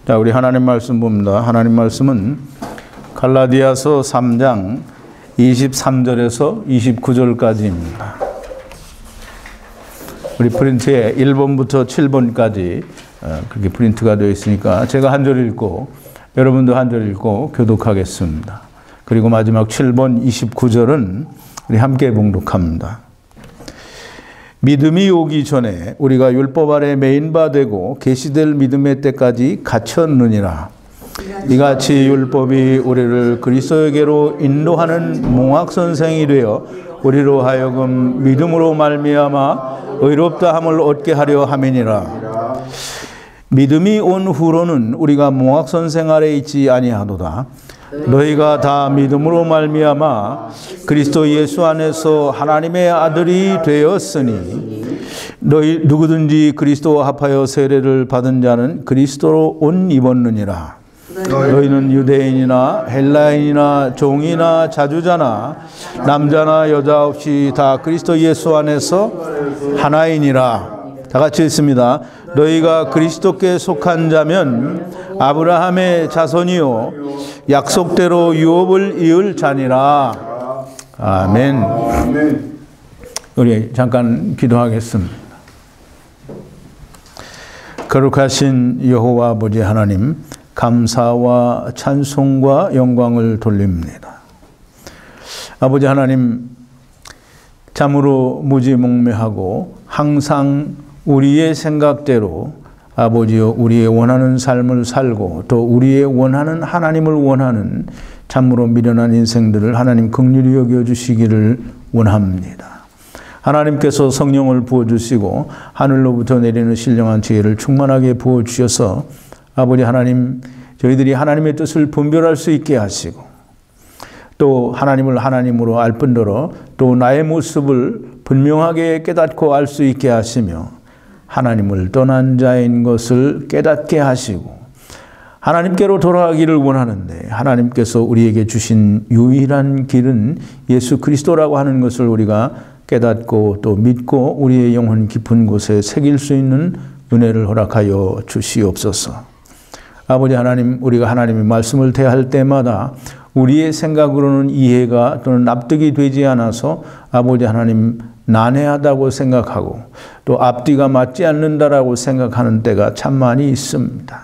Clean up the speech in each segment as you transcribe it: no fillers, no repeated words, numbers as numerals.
자, 우리 하나님 말씀 봅니다. 하나님 말씀은 갈라디아서 3장 23절에서 29절까지입니다. 우리 프린트에 1번부터 7번까지 그렇게 프린트가 되어 있으니까 제가 한 절 읽고 여러분도 한 절 읽고 교독하겠습니다. 그리고 마지막 7번 29절은 우리 함께 봉독합니다. 믿음이 오기 전에 우리가 율법 아래 매인 바 되고 계시될 믿음의 때까지 갇혔느니라. 이같이 율법이 우리를 그리스도에게로 인도하는 몽학선생이 되어 우리로 하여금 믿음으로 말미암아 의롭다 함을 얻게 하려 함이니라. 믿음이 온 후로는 우리가 몽학선생 아래 있지 아니하도다. 너희가 다 믿음으로 말미암아 그리스도 예수 안에서 하나님의 아들이 되었으니 너희 누구든지 그리스도와 합하여 세례를 받은 자는 그리스도로 옷 입었느니라. 너희는 유대인이나 헬라인이나 종이나 자주자나 남자나 여자 없이 다 그리스도 예수 안에서 하나이니라. 다 같이 읽습니다. 너희가 그리스도께 속한 자면 아브라함의 자손이요 약속대로 유업을 이을 자니라. 아멘. 우리 잠깐 기도하겠습니다. 거룩하신 여호와 아버지 하나님, 감사와 찬송과 영광을 돌립니다. 아버지 하나님, 참으로 무지몽매하고 항상 우리의 생각대로 아버지여 우리의 원하는 삶을 살고 또 우리의 원하는 하나님을 원하는 참으로 미련한 인생들을 하나님 긍휼히 여겨주시기를 원합니다. 하나님께서 성령을 부어주시고 하늘로부터 내리는 신령한 지혜를 충만하게 부어주셔서 아버지 하나님, 저희들이 하나님의 뜻을 분별할 수 있게 하시고 또 하나님을 하나님으로 알 뿐더러 또 나의 모습을 분명하게 깨닫고 알 수 있게 하시며 하나님을 떠난 자인 것을 깨닫게 하시고 하나님께로 돌아가기를 원하는데 하나님께서 우리에게 주신 유일한 길은 예수 그리스도라고 하는 것을 우리가 깨닫고 또 믿고 우리의 영혼 깊은 곳에 새길 수 있는 은혜를 허락하여 주시옵소서. 아버지 하나님, 우리가 하나님의 말씀을 대할 때마다 우리의 생각으로는 이해가 또는 납득이 되지 않아서 아버지 하나님 난해하다고 생각하고 또 앞뒤가 맞지 않는다라고 생각하는 때가 참 많이 있습니다.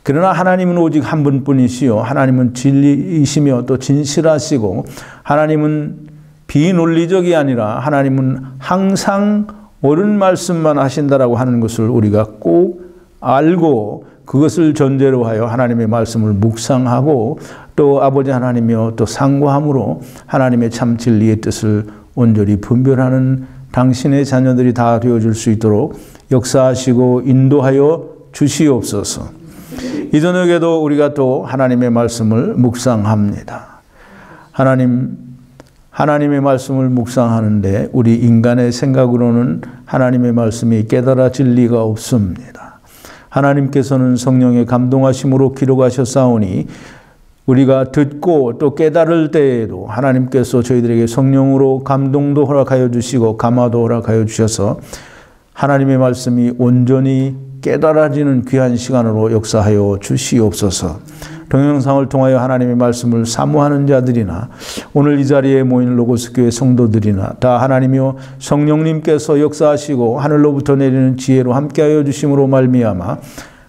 그러나 하나님은 오직 한 분뿐이시요 하나님은 진리이시며 또 진실하시고 하나님은 비논리적이 아니라 하나님은 항상 옳은 말씀만 하신다라고 하는 것을 우리가 꼭 알고 그것을 전제로 하여 하나님의 말씀을 묵상하고 또 아버지 하나님이여 또 상고함으로 하나님의 참 진리의 뜻을 온전히 분별하는 당신의 자녀들이 다 되어줄 수 있도록 역사하시고 인도하여 주시옵소서. 이 저녁에도 우리가 또 하나님의 말씀을 묵상합니다. 하나님의 말씀을 묵상하는데 우리 인간의 생각으로는 하나님의 말씀이 깨달아질 리가 없습니다. 하나님께서는 성령의 감동하심으로 기록하셨사오니 우리가 듣고 또 깨달을 때에도 하나님께서 저희들에게 성령으로 감동도 허락하여 주시고 감화도 허락하여 주셔서 하나님의 말씀이 온전히 깨달아지는 귀한 시간으로 역사하여 주시옵소서. 동영상을 통하여 하나님의 말씀을 사모하는 자들이나 오늘 이 자리에 모인 로고스 교회 성도들이나 다 하나님이여 성령님께서 역사하시고 하늘로부터 내리는 지혜로 함께하여 주심으로 말미암아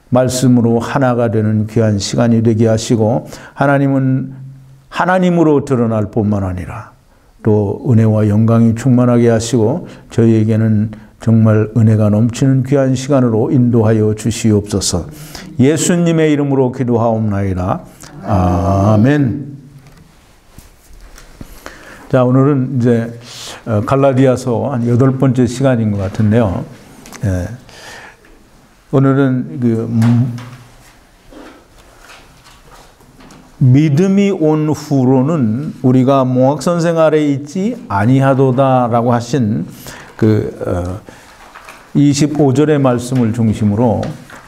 말씀으로 하나가 되는 귀한 시간이 되게 하시고 하나님은 하나님으로 드러날 뿐만 아니라 또 은혜와 영광이 충만하게 하시고 저희에게는 정말 은혜가 넘치는 귀한 시간으로 인도하여 주시옵소서. 예수님의 이름으로 기도하옵나이다. 아멘. 자, 오늘은 이제 갈라디아서 한 8번째 시간인 것 같은데요. 예. 오늘은 믿음이 온 후로는 우리가 몽학선생 아래 있지 아니하도다라고 하신 25절의 말씀을 중심으로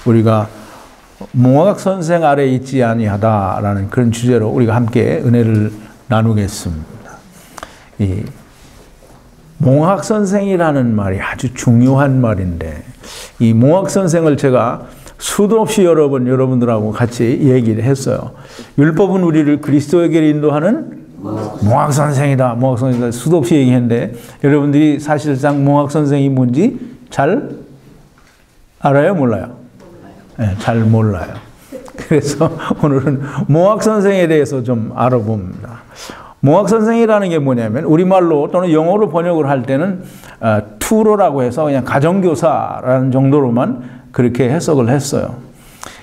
우리가 몽학선생 아래 있지 아니하다라는 그런 주제로 우리가 함께 은혜를 나누겠습니다. 이 몽학선생이라는 말이 아주 중요한 말인데 이 몽학선생을 제가 수도 없이 여러 번 여러분들하고 같이 얘기를 했어요. 율법은 우리를 그리스도에게 인도하는 몽학선생이다. 몽학선생이다. 수도 없이 얘기했는데 여러분들이 사실상 몽학선생이 뭔지 잘 알아요? 몰라요? 네, 잘 몰라요. 그래서 오늘은 몽학선생에 대해서 좀 알아봅니다. 몽학선생이라는 게 뭐냐면 우리말로 또는 영어로 번역을 할 때는 투로라고 해서 그냥 가정교사라는 정도로만 그렇게 해석을 했어요.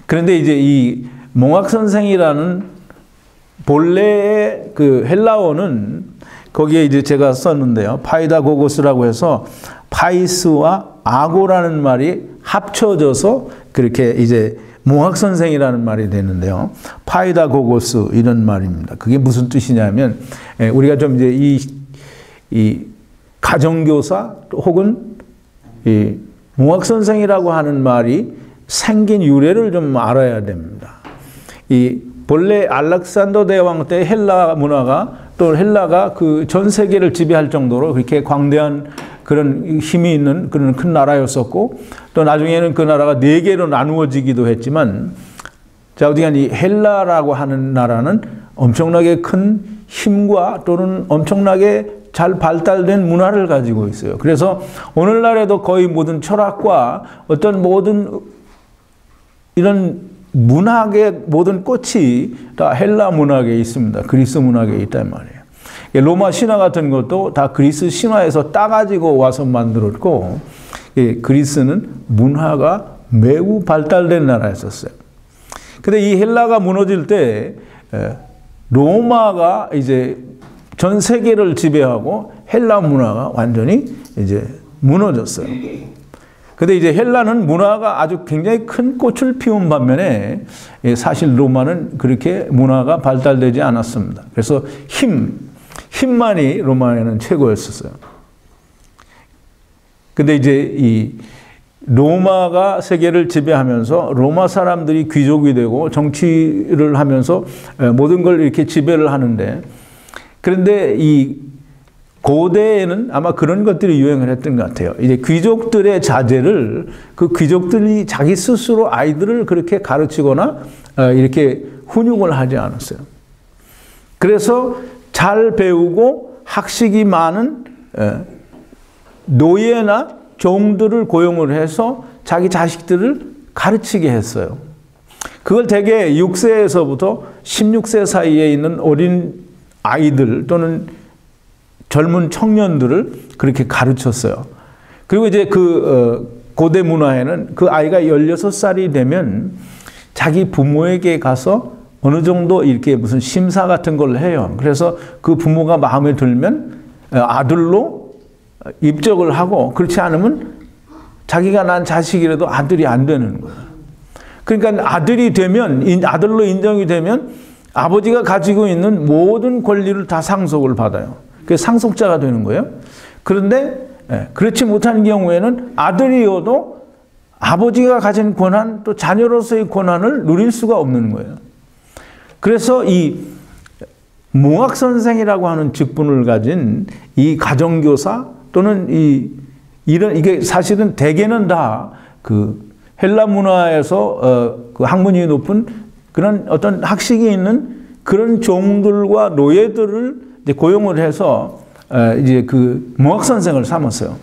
그런데 이제 이 몽학선생이라는 본래의 그 헬라어는 거기에 이제 제가 썼는데요. 파이다고고스라고 해서 파이스와 아고라는 말이 합쳐져서 그렇게 이제 몽학선생이라는 말이 되는데요. 파이다고고스 이런 말입니다. 그게 무슨 뜻이냐면 우리가 좀 이제 이 가정교사 혹은 이 몽학선생이라고 하는 말이 생긴 유래를 좀 알아야 됩니다. 이 본래 알렉산더 대왕 때 헬라 문화가 또 헬라가 그 전 세계를 지배할 정도로 그렇게 광대한 그런 힘이 있는 그런 큰 나라였었고 또 나중에는 그 나라가 4개로 나누어지기도 했지만 자 어디간 이 헬라라고 하는 나라는 엄청나게 큰 힘과 또는 엄청나게 잘 발달된 문화를 가지고 있어요. 그래서 오늘날에도 거의 모든 철학과 어떤 모든 이런 문학의 모든 꽃이 다 헬라 문학에 있습니다. 그리스 문학에 있단 말이에요. 로마 신화 같은 것도 다 그리스 신화에서 따가지고 와서 만들었고 그리스는 문화가 매우 발달된 나라였었어요. 근데 이 헬라가 무너질 때 로마가 이제 전 세계를 지배하고 헬라 문화가 완전히 이제 무너졌어요. 근데 이제 헬라는 문화가 아주 굉장히 큰 꽃을 피운 반면에 사실 로마는 그렇게 문화가 발달되지 않았습니다. 그래서 힘만이 로마에는 최고였었어요. 근데 이제 이 로마가 세계를 지배하면서 로마 사람들이 귀족이 되고 정치를 하면서 모든 걸 이렇게 지배를 하는데 그런데 이 고대에는 아마 그런 것들이 유행을 했던 것 같아요. 이제 귀족들의 자제를 그 귀족들이 자기 스스로 아이들을 그렇게 가르치거나 이렇게 훈육을 하지 않았어요. 그래서 잘 배우고 학식이 많은 노예나 종들을 고용을 해서 자기 자식들을 가르치게 했어요. 그걸 대개 6세에서부터 16세 사이에 있는 어린 아이들 또는 젊은 청년들을 그렇게 가르쳤어요. 그리고 이제 그 고대 문화에는 그 아이가 16살이 되면 자기 부모에게 가서 어느 정도 이렇게 무슨 심사 같은 걸 해요. 그래서 그 부모가 마음에 들면 아들로 입적을 하고 그렇지 않으면 자기가 난 자식이라도 아들이 안 되는 거예요. 그러니까 아들이 되면 아들로 인정이 되면 아버지가 가지고 있는 모든 권리를 다 상속을 받아요. 그래서 상속자가 되는 거예요. 그런데 그렇지 못한 경우에는 아들이어도 아버지가 가진 권한 또 자녀로서의 권한을 누릴 수가 없는 거예요. 그래서 이 몽학선생이라고 하는 직분을 가진 이 가정교사 또는 이게 사실은 대개는 다 그 헬라 문화에서 그 학문이 높은 그런 어떤 학식이 있는 그런 종들과 노예들을 이제 고용을 해서 이제 그 몽학 선생을 삼았어요.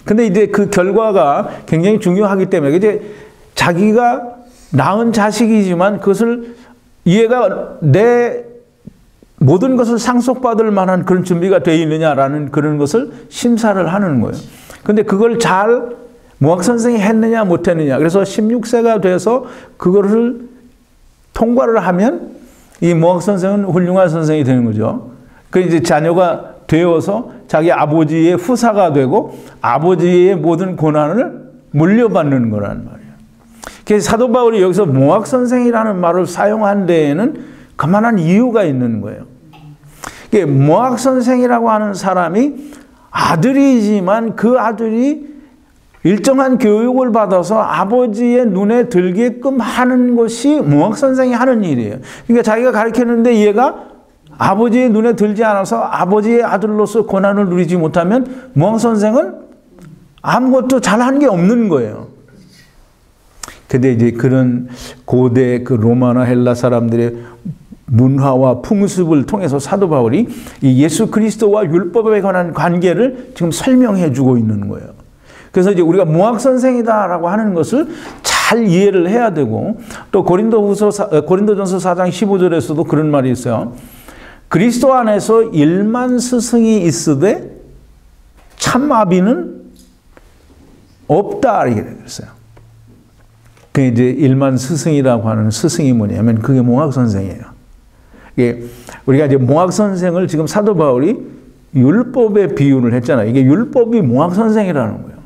근데 이제 그 결과가 굉장히 중요하기 때문에 이제 자기가 낳은 자식이지만 그것을 얘가 내 모든 것을 상속받을 만한 그런 준비가 되어 있느냐라는 그런 것을 심사를 하는 거예요. 근데 그걸 잘 몽학 선생이 했느냐 못했느냐. 그래서 16세가 돼서 그거를 통과를 하면 이 몽학 선생은 훌륭한 선생이 되는 거죠. 그 이제 자녀가 되어서 자기 아버지의 후사가 되고 아버지의 모든 고난을 물려받는 거란 말이에요. 그래서 사도 바울이 여기서 몽학 선생이라는 말을 사용한 데에는 그만한 이유가 있는 거예요. 몽학 선생이라고 하는 사람이 아들이지만 그 아들이 일정한 교육을 받아서 아버지의 눈에 들게끔 하는 것이 몽학 선생이 하는 일이에요. 그러니까 자기가 가르쳤는데 얘가 아버지의 눈에 들지 않아서 아버지의 아들로서 권한을 누리지 못하면 몽학 선생은 아무것도 잘한 게 없는 거예요. 근데 이제 그런 고대 그 로마나 헬라 사람들의 문화와 풍습을 통해서 사도 바울이 이 예수 그리스도와 율법에 관한 관계를 지금 설명해 주고 있는 거예요. 그래서 이제 우리가 무학 선생이다라고 하는 것을 잘 이해를 해야 되고, 또 고린도전서 4장 15절에서도 그런 말이 있어요. 그리스도 안에서 일만 스승이 있으되 참아비는 없다 이렇게 됐어요. 그 이제 일만 스승이라고 하는 스승이 뭐냐면 그게 몽학 선생이에요. 이게 우리가 이제 몽학 선생을 지금 사도 바울이 율법에 비유를 했잖아요. 이게 율법이 몽학 선생이라는 거예요.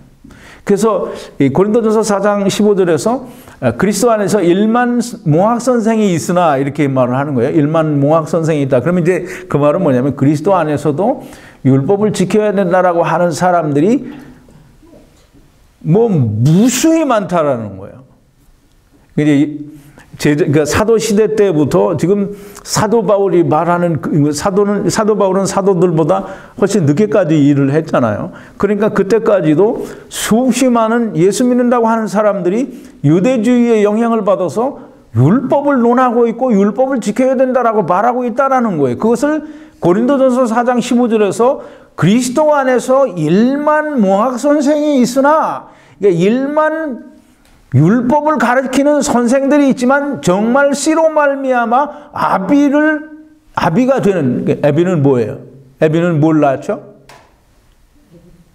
그래서 고린도전서 4장 15절에서 그리스도 안에서 일만 몽학 선생이 있으나 이렇게 말을 하는 거예요. 일만 몽학 선생이 있다. 그러면 이제 그 말은 뭐냐면 그리스도 안에서도 율법을 지켜야 된다라고 하는 사람들이 뭐 무수히 많다라는 거예요. 이제 그러니까 사도 시대 때부터 지금 사도 바울이 말하는 사도 바울은 사도들보다 훨씬 늦게까지 일을 했잖아요. 그러니까 그때까지도 수없이 많은 예수 믿는다고 하는 사람들이 유대주의의 영향을 받아서 율법을 논하고 있고 율법을 지켜야 된다라고 말하고 있다라는 거예요. 그것을 고린도전서 4장 15절에서 그리스도 안에서 일만 몽학 선생이 있으나, 그러니까 일만 율법을 가르치는 선생들이 있지만 정말 씨로 말미암아 아비가 되는, 아비는 뭐예요? 아비는 뭘 낳죠?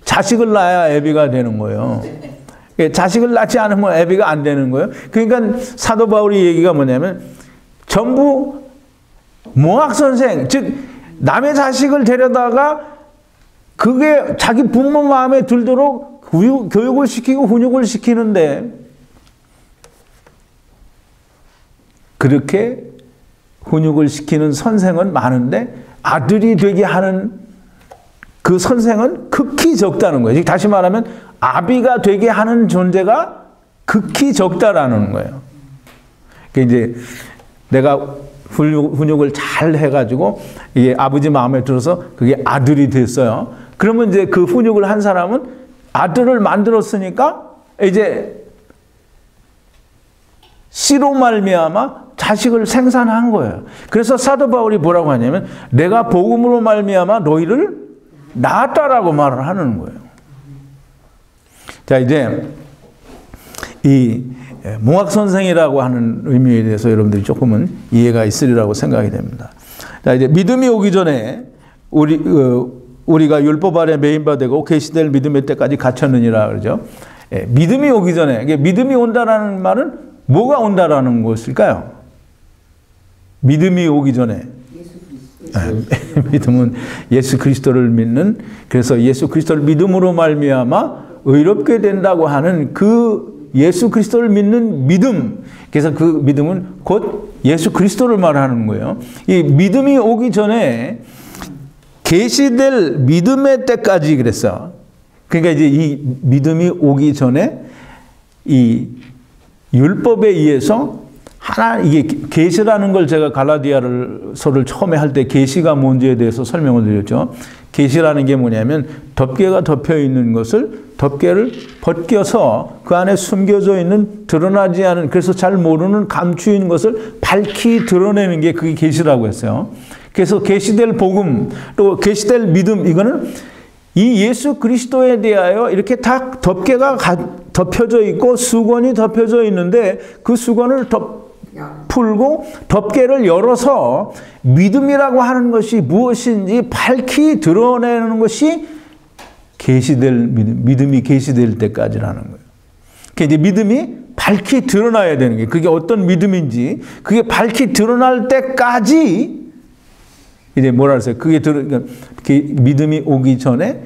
자식을 낳아야 아비가 되는 거예요. 자식을 낳지 않으면 아비가 안 되는 거예요. 그러니까 사도 바울의 얘기가 뭐냐면 전부 몽학 선생, 즉 남의 자식을 데려다가 그게 자기 부모 마음에 들도록 교육을 시키고 훈육을 시키는데, 그렇게 훈육을 시키는 선생은 많은데 아들이 되게 하는 그 선생은 극히 적다는 거예요. 다시 말하면 아비가 되게 하는 존재가 극히 적다라는 거예요. 이제 내가 훈육을 잘 해가지고 이게 아버지 마음에 들어서 그게 아들이 됐어요. 그러면 이제 그 훈육을 한 사람은 아들을 만들었으니까 이제 씨로 말미암아 자식을 생산한 거예요. 그래서 사도 바울이 뭐라고 하냐면 내가 복음으로 말미암아 너희를 낳았다라고 말을 하는 거예요. 자, 이제 이 몽학 선생이라고 하는 의미에 대해서 여러분들이 조금은 이해가 있으리라고 생각이 됩니다. 자, 이제 믿음이 오기 전에 우리가 율법 아래 매인바되고 계시될 믿음의 때까지 갇혔느니라 그러죠. 믿음이 오기 전에, 믿음이 온다라는 말은 뭐가 온다라는 것일까요? 믿음이 오기 전에. 믿음은 예수 그리스도를 믿는, 그래서 예수 그리스도를 믿음으로 말미암아 의롭게 된다고 하는 그 예수 그리스도를 믿는 믿음. 그래서 그 믿음은 곧 예수 그리스도를 말하는 거예요. 이 믿음이 오기 전에 계시될 믿음의 때까지 그랬어. 그러니까 이제 이 믿음이 오기 전에 이 율법에 의해서 이게 계시라는 걸 제가 갈라디아서를 처음에 할 때 계시가 뭔지에 대해서 설명을 드렸죠. 계시라는 게 뭐냐면 덮개가 덮여 있는 것을 덮개를 벗겨서 그 안에 숨겨져 있는 드러나지 않은, 그래서 잘 모르는 감추인 것을 밝히 드러내는 게 그게 계시라고 했어요. 그래서 계시될 복음, 또 계시될 믿음, 이거는 이 예수 그리스도에 대하여 이렇게 다 덮개가 덮여져 있고 수건이 덮여져 있는데 그 수건을 풀고 덮개를 열어서 믿음이라고 하는 것이 무엇인지 밝히 드러내는 것이 계시될 믿음이 계시될 때까지라는 거예요. 이제 믿음이 밝히 드러나야 되는 게, 그게 어떤 믿음인지 그게 밝히 드러날 때까지 이제 뭐라 그랬어요? 그러니까 믿음이 오기 전에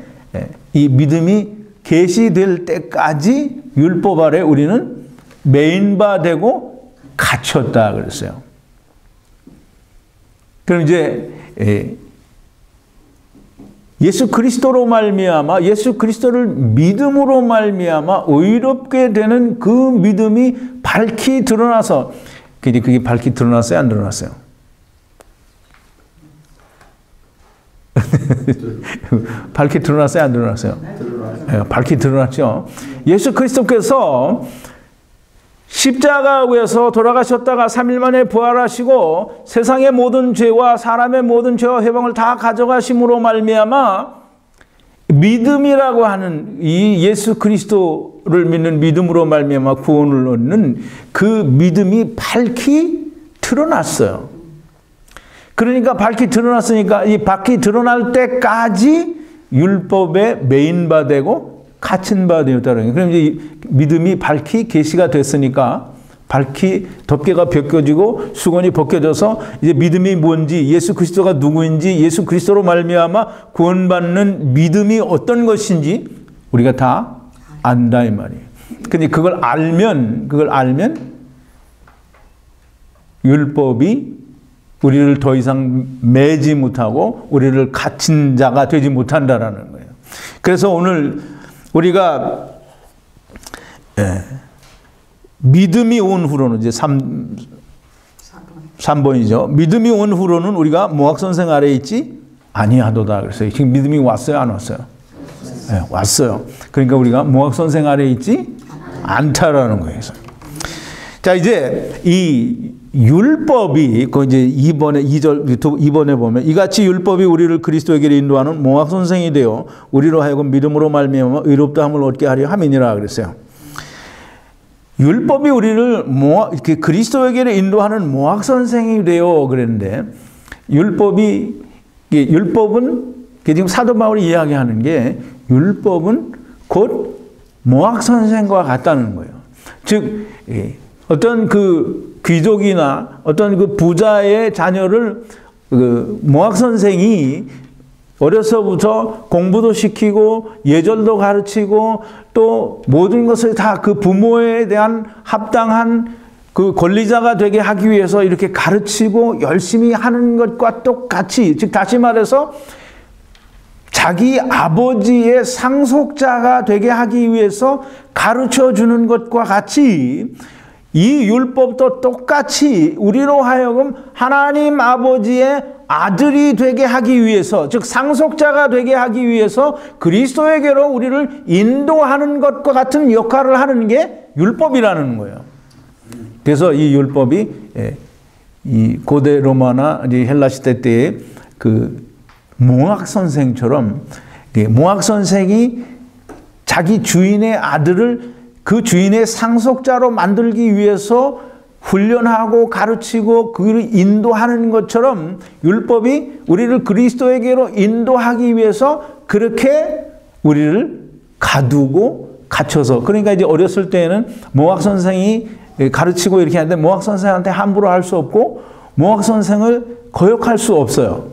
이 믿음이 계시될 때까지 율법 아래 우리는 매인바되고 갇혔다 그랬어요. 그럼 이제 예수 그리스도로 말미암아, 예수 그리스도를 믿음으로 말미암아 의롭게 되는 그 믿음이 밝히 드러나서, 그게 밝히 드러났어요, 안 드러났어요? 밝히 드러났어요, 안 드러났어요? 밝히 드러났죠. 예수 그리스도께서 십자가에서 돌아가셨다가 3일 만에 부활하시고 세상의 모든 죄와 사람의 모든 죄와 해방을 다 가져가심으로 말미암아 믿음이라고 하는 이 예수 그리스도를 믿는 믿음으로 말미암아 구원을 얻는 그 믿음이 밝히 드러났어요. 그러니까 밝히 드러났으니까 이 밝히 드러날 때까지 율법에 매인 바 되고 갇힌 바 되었다는 거예요. 그럼 이제 믿음이 밝히 계시가 됐으니까 밝히 덮개가 벗겨지고 수건이 벗겨져서 이제 믿음이 뭔지, 예수 그리스도가 누구인지, 예수 그리스도로 말미암아 구원받는 믿음이 어떤 것인지 우리가 다 안다 이 말이에요. 근데 그걸 알면 율법이 우리를 더 이상 매지 못하고 우리를 갇힌 자가 되지 못한다라는 거예요. 그래서 오늘 우리가 믿음이 온 후로는 이제 3번이죠. 믿음이 온 후로는 우리가 모학선생 아래에 있지 아니하도다. 그래서 지금 믿음이 왔어요, 안 왔어요? 네, 왔어요. 그러니까 우리가 모학선생 아래에 있지 않다라는 거예요. 자, 이제 이 율법이 그 이제 2번에 보면 이같이 율법이 우리를 그리스도에게 인도하는 모학선생이 되어 우리로 하여금 믿음으로 말미암아 의롭다함을 얻게 하려 함이니라 그랬어요. 율법이 우리를 이렇게 그리스도에게 인도하는 모학선생이 되어 그랬는데 율법은 지금 사도 바울이 이야기하는 게 율법은 곧 모학선생과 같다는 거예요. 즉 어떤 그 귀족이나 어떤 그 부자의 자녀를 그 모학선생이 어려서부터 공부도 시키고 예절도 가르치고 또 모든 것을 다 그 부모에 대한 합당한 그 권리자가 되게 하기 위해서 이렇게 가르치고 열심히 하는 것과 똑같이, 즉 다시 말해서 자기 아버지의 상속자가 되게 하기 위해서 가르쳐 주는 것과 같이 이 율법도 똑같이 우리로 하여금 하나님 아버지의 아들이 되게 하기 위해서, 즉 상속자가 되게 하기 위해서 그리스도에게로 우리를 인도하는 것과 같은 역할을 하는 게 율법이라는 거예요. 그래서 이 율법이 이 고대 로마나 헬라 시대 때의 그 모학 선생처럼 모학 선생이 자기 주인의 아들을 그 주인의 상속자로 만들기 위해서 훈련하고 가르치고 그를 인도하는 것처럼 율법이 우리를 그리스도에게로 인도하기 위해서 그렇게 우리를 가두고 갇혀서, 그러니까 이제 어렸을 때에는 모학 선생이 가르치고 이렇게 하는데 모학 선생한테 함부로 할 수 없고 모학 선생을 거역할 수 없어요.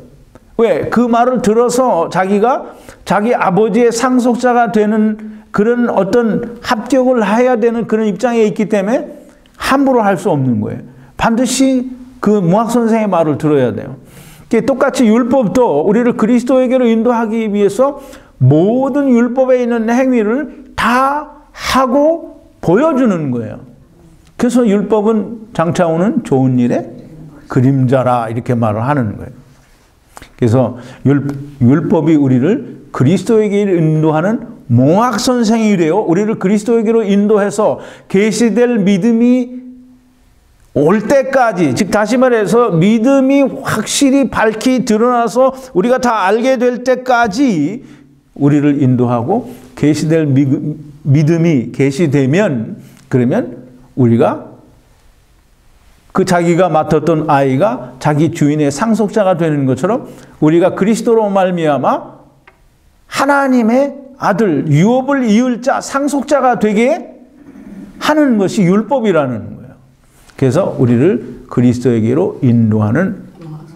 왜? 그 말을 들어서 자기가 자기 아버지의 상속자가 되는 그런 어떤 합격을 해야 되는 그런 입장에 있기 때문에 함부로 할 수 없는 거예요. 반드시 그 모학 선생의 말을 들어야 돼요. 똑같이 율법도 우리를 그리스도에게로 인도하기 위해서 모든 율법에 있는 행위를 다 하고 보여주는 거예요. 그래서 율법은 장차오는 좋은 일의 그림자라 이렇게 말을 하는 거예요. 그래서 율법이 우리를 그리스도에게 인도하는 모학 선생이 되어 우리를 그리스도에게로 인도해서 계시될 믿음이 올 때까지, 즉 다시 말해서 믿음이 확실히 밝히 드러나서 우리가 다 알게 될 때까지 우리를 인도하고 계시될 믿음이 계시되면, 그러면 우리가 그 자기가 맡았던 아이가 자기 주인의 상속자가 되는 것처럼 우리가 그리스도로 말미암아 하나님의 아들, 유업을 이을 자, 상속자가 되게 하는 것이 율법이라는 거예요. 그래서 우리를 그리스도에게로 인도하는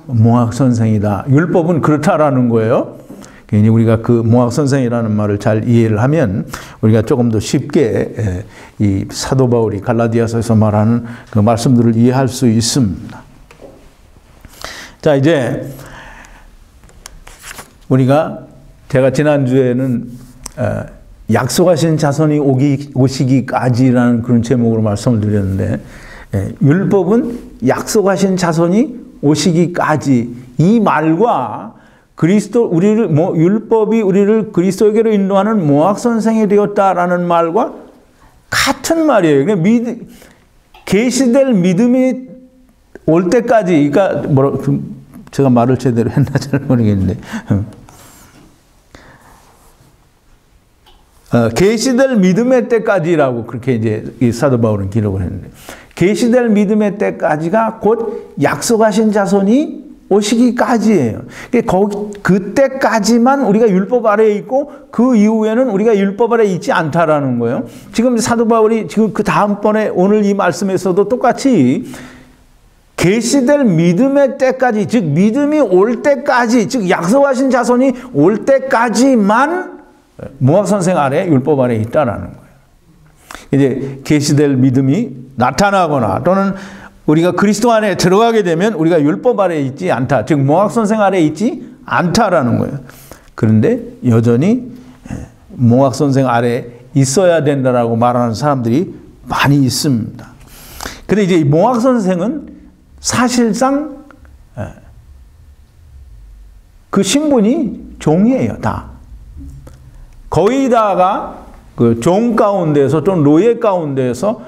모학 선생이다. 율법은 그렇다라는 거예요. 괜히 우리가 그 모학 선생이라는 말을 잘 이해를 하면 우리가 조금 더 쉽게 이 사도 바울이 갈라디아서에서 말하는 그 말씀들을 이해할 수 있습니다. 자, 이제 제가 지난주에는 약속하신 자손이 오시기까지라는 그런 제목으로 말씀을 드렸는데, 율법은 약속하신 자손이 오시기까지, 이 말과 율법이 우리를 그리스도에게로 인도하는 모학 선생이 되었다라는 말과 같은 말이에요. 계시될 믿음이 올 때까지, 그러니까 제가 말을 제대로 했나 잘 모르겠는데, 계시될 믿음의 때까지라고 그렇게 이제 이 사도 바울은 기록을 했는데, 계시될 믿음의 때까지가 곧 약속하신 자손이 오시기까지예요. 그때까지만 우리가 율법 아래에 있고 그 이후에는 우리가 율법 아래에 있지 않다라는 거예요. 지금 사도 바울이 지금 그 다음번에 오늘 이 말씀에서도 똑같이 계시될 믿음의 때까지, 즉 믿음이 올 때까지, 즉 약속하신 자손이 올 때까지만 모학 선생 아래 율법 아래에 있다라는 거예요. 이제 계시될 믿음이 나타나거나 또는 우리가 그리스도 안에 들어가게 되면 우리가 율법 아래에 있지 않다. 즉 모학 선생 아래에 있지 않다라는 거예요. 그런데 여전히 모학 선생 아래에 있어야 된다라고 말하는 사람들이 많이 있습니다. 근데 이제 모학 선생은 사실상 그 신분이 종이에요, 다. 거의 다가 그 종 가운데서 또는 노예 가운데서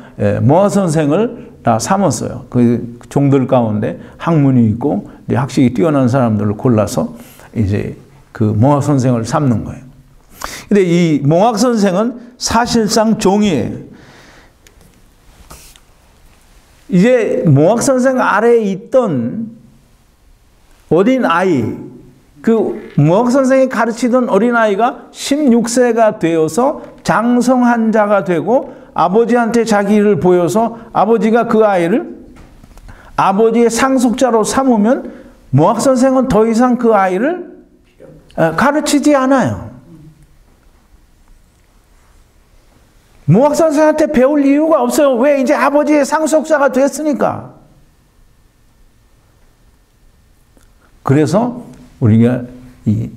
모학 선생을 다 삼았어요. 그 종들 가운데 학문이 있고 학식이 뛰어난 사람들을 골라서 이제 그 모학 선생을 삼는 거예요. 근데 이 모학 선생은 사실상 종이에요. 이제 모학 선생 아래에 있던 어린 아이, 그 모학 선생이 가르치던 어린 아이가 16세가 되어서 장성한 자가 되고 아버지한테 자기를 보여서 아버지가 그 아이를 아버지의 상속자로 삼으면 모학 선생은 더 이상 그 아이를 가르치지 않아요. 모학 선생한테 배울 이유가 없어요. 왜? 이제 아버지의 상속자가 됐으니까. 그래서 우리가 이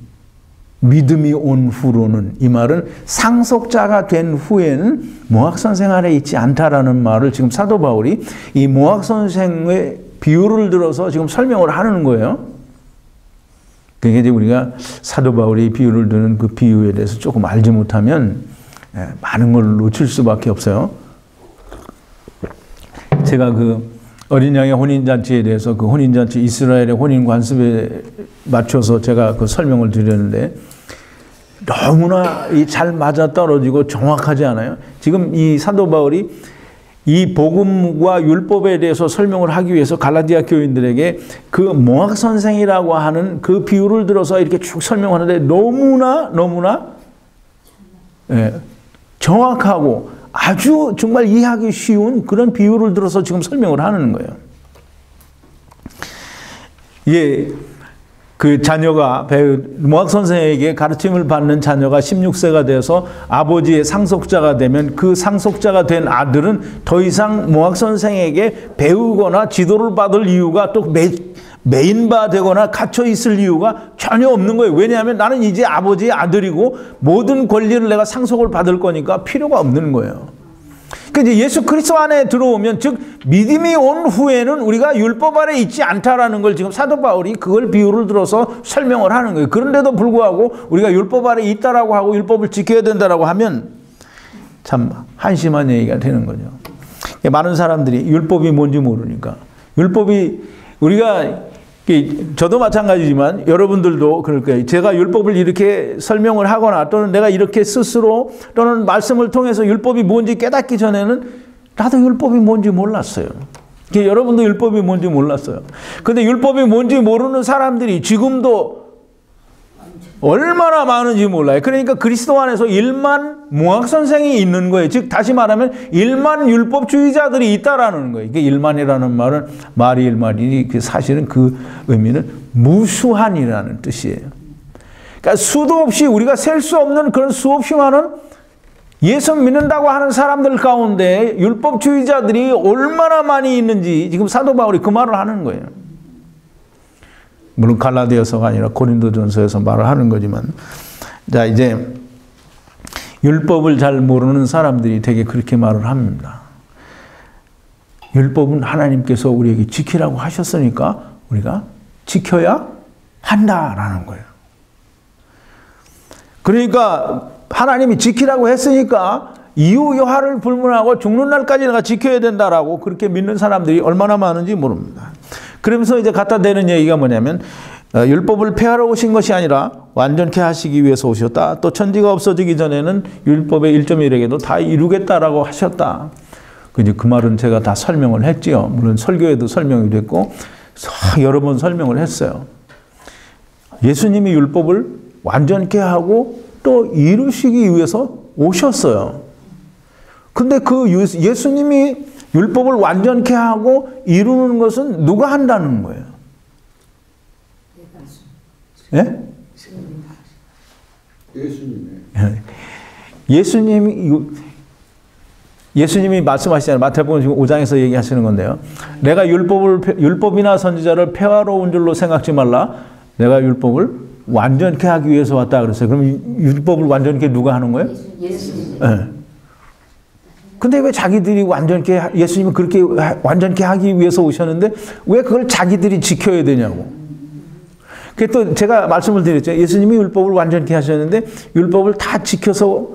믿음이 온 후로는, 이 말은 상속자가 된 후에는 모학 선생 아래 있지 않다라는 말을 지금 사도 바울이 이 모학 선생의 비유를 들어서 지금 설명을 하는 거예요. 그게 이제 우리가 사도 바울이 비유를 드는 그 비유에 대해서 조금 알지 못하면 많은 걸 놓칠 수밖에 없어요. 제가 그 어린 양의 혼인잔치에 대해서 그 혼인잔치 이스라엘의 혼인 관습에 맞춰서 제가 그 설명을 드렸는데 너무나 잘 맞아떨어지고 정확하지 않아요? 지금 이 사도 바울이 이 복음과 율법에 대해서 설명을 하기 위해서 갈라디아 교인들에게 그 모학 선생이라고 하는 그 비유를 들어서 이렇게 쭉 설명하는데 너무나 정확하고 아주 정말 이해하기 쉬운 그런 비유를 들어서 지금 설명을 하는 거예요. 예, 그 자녀가 모학 선생에게 가르침을 받는 자녀가 16세가 돼서 아버지의 상속자가 되면 그 상속자가 된 아들은 더 이상 모학 선생에게 배우거나 지도를 받을 이유가 또 메인바 되거나 갇혀 있을 이유가 전혀 없는 거예요. 왜냐하면 나는 이제 아버지의 아들이고 모든 권리를 내가 상속을 받을 거니까 필요가 없는 거예요. 그러니까 이제 예수 그리스도 안에 들어오면, 즉 믿음이 온 후에는 우리가 율법 아래 있지 않다라는 걸 지금 사도 바울이 그걸 비유를 들어서 설명을 하는 거예요. 그런데도 불구하고 우리가 율법 아래 있다라고 하고 율법을 지켜야 된다라고 하면 참 한심한 얘기가 되는 거죠. 많은 사람들이 율법이 뭔지 모르니까, 율법이 우리가, 저도 마찬가지지만 여러분들도 그럴 거예요. 제가 율법을 이렇게 설명을 하거나 또는 내가 이렇게 스스로 또는 말씀을 통해서 율법이 뭔지 깨닫기 전에는 나도 율법이 뭔지 몰랐어요. 여러분도 율법이 뭔지 몰랐어요. 근데 율법이 뭔지 모르는 사람들이 지금도 얼마나 많은지 몰라요. 그러니까 그리스도 안에서 1만 모학 선생이 있는 거예요. 즉 다시 말하면 1만 율법주의자들이 있다라는 거예요. 이게 1만이라는 말은 말이 1만이니 사실은 그 의미는 무수한이라는 뜻이에요. 그러니까 수도 없이 우리가 셀 수 없는 그런 수없이 많은 예수 믿는다고 하는 사람들 가운데 율법주의자들이 얼마나 많이 있는지 지금 사도 바울이 그 말을 하는 거예요. 물론 갈라디아서가 아니라 고린도전서에서 말을 하는 거지만, 자 이제 율법을 잘 모르는 사람들이 되게 그렇게 말을 합니다. 율법은 하나님께서 우리에게 지키라고 하셨으니까 우리가 지켜야 한다라는 거예요. 그러니까 하나님이 지키라고 했으니까 이후 여하를 불문하고 죽는 날까지 내가 지켜야 된다라고 그렇게 믿는 사람들이 얼마나 많은지 모릅니다. 그러면서 이제 갖다 대는 얘기가 뭐냐면 율법을 폐하러 오신 것이 아니라 완전케 하시기 위해서 오셨다. 또 천지가 없어지기 전에는 율법의 1.1에게도 다 이루겠다라고 하셨다. 그 말은 제가 다 설명을 했지요. 물론 설교에도 설명이 됐고 여러 번 설명을 했어요. 예수님이 율법을 완전케 하고 또 이루시기 위해서 오셨어요. 근데 그 예수님이 율법을 완전케 하고 이루는 것은 누가 한다는 거예요? 예? 예수님이 말씀하시잖아요. 마태복음 지금 5장에서 얘기하시는 건데요. 내가 율법이나 선지자를 폐하러 온 줄로 생각지 말라. 내가 율법을 완전케 하기 위해서 왔다 그랬어요. 그럼 율법을 완전케 누가 하는 거예요? 예수님. 네. 근데 왜 자기들이 완전케, 예수님은 그렇게 완전케 하기 위해서 오셨는데 왜 그걸 자기들이 지켜야 되냐고. 또 제가 말씀을 드렸죠. 예수님이 율법을 완전케 하셨는데 율법을 다 지켜서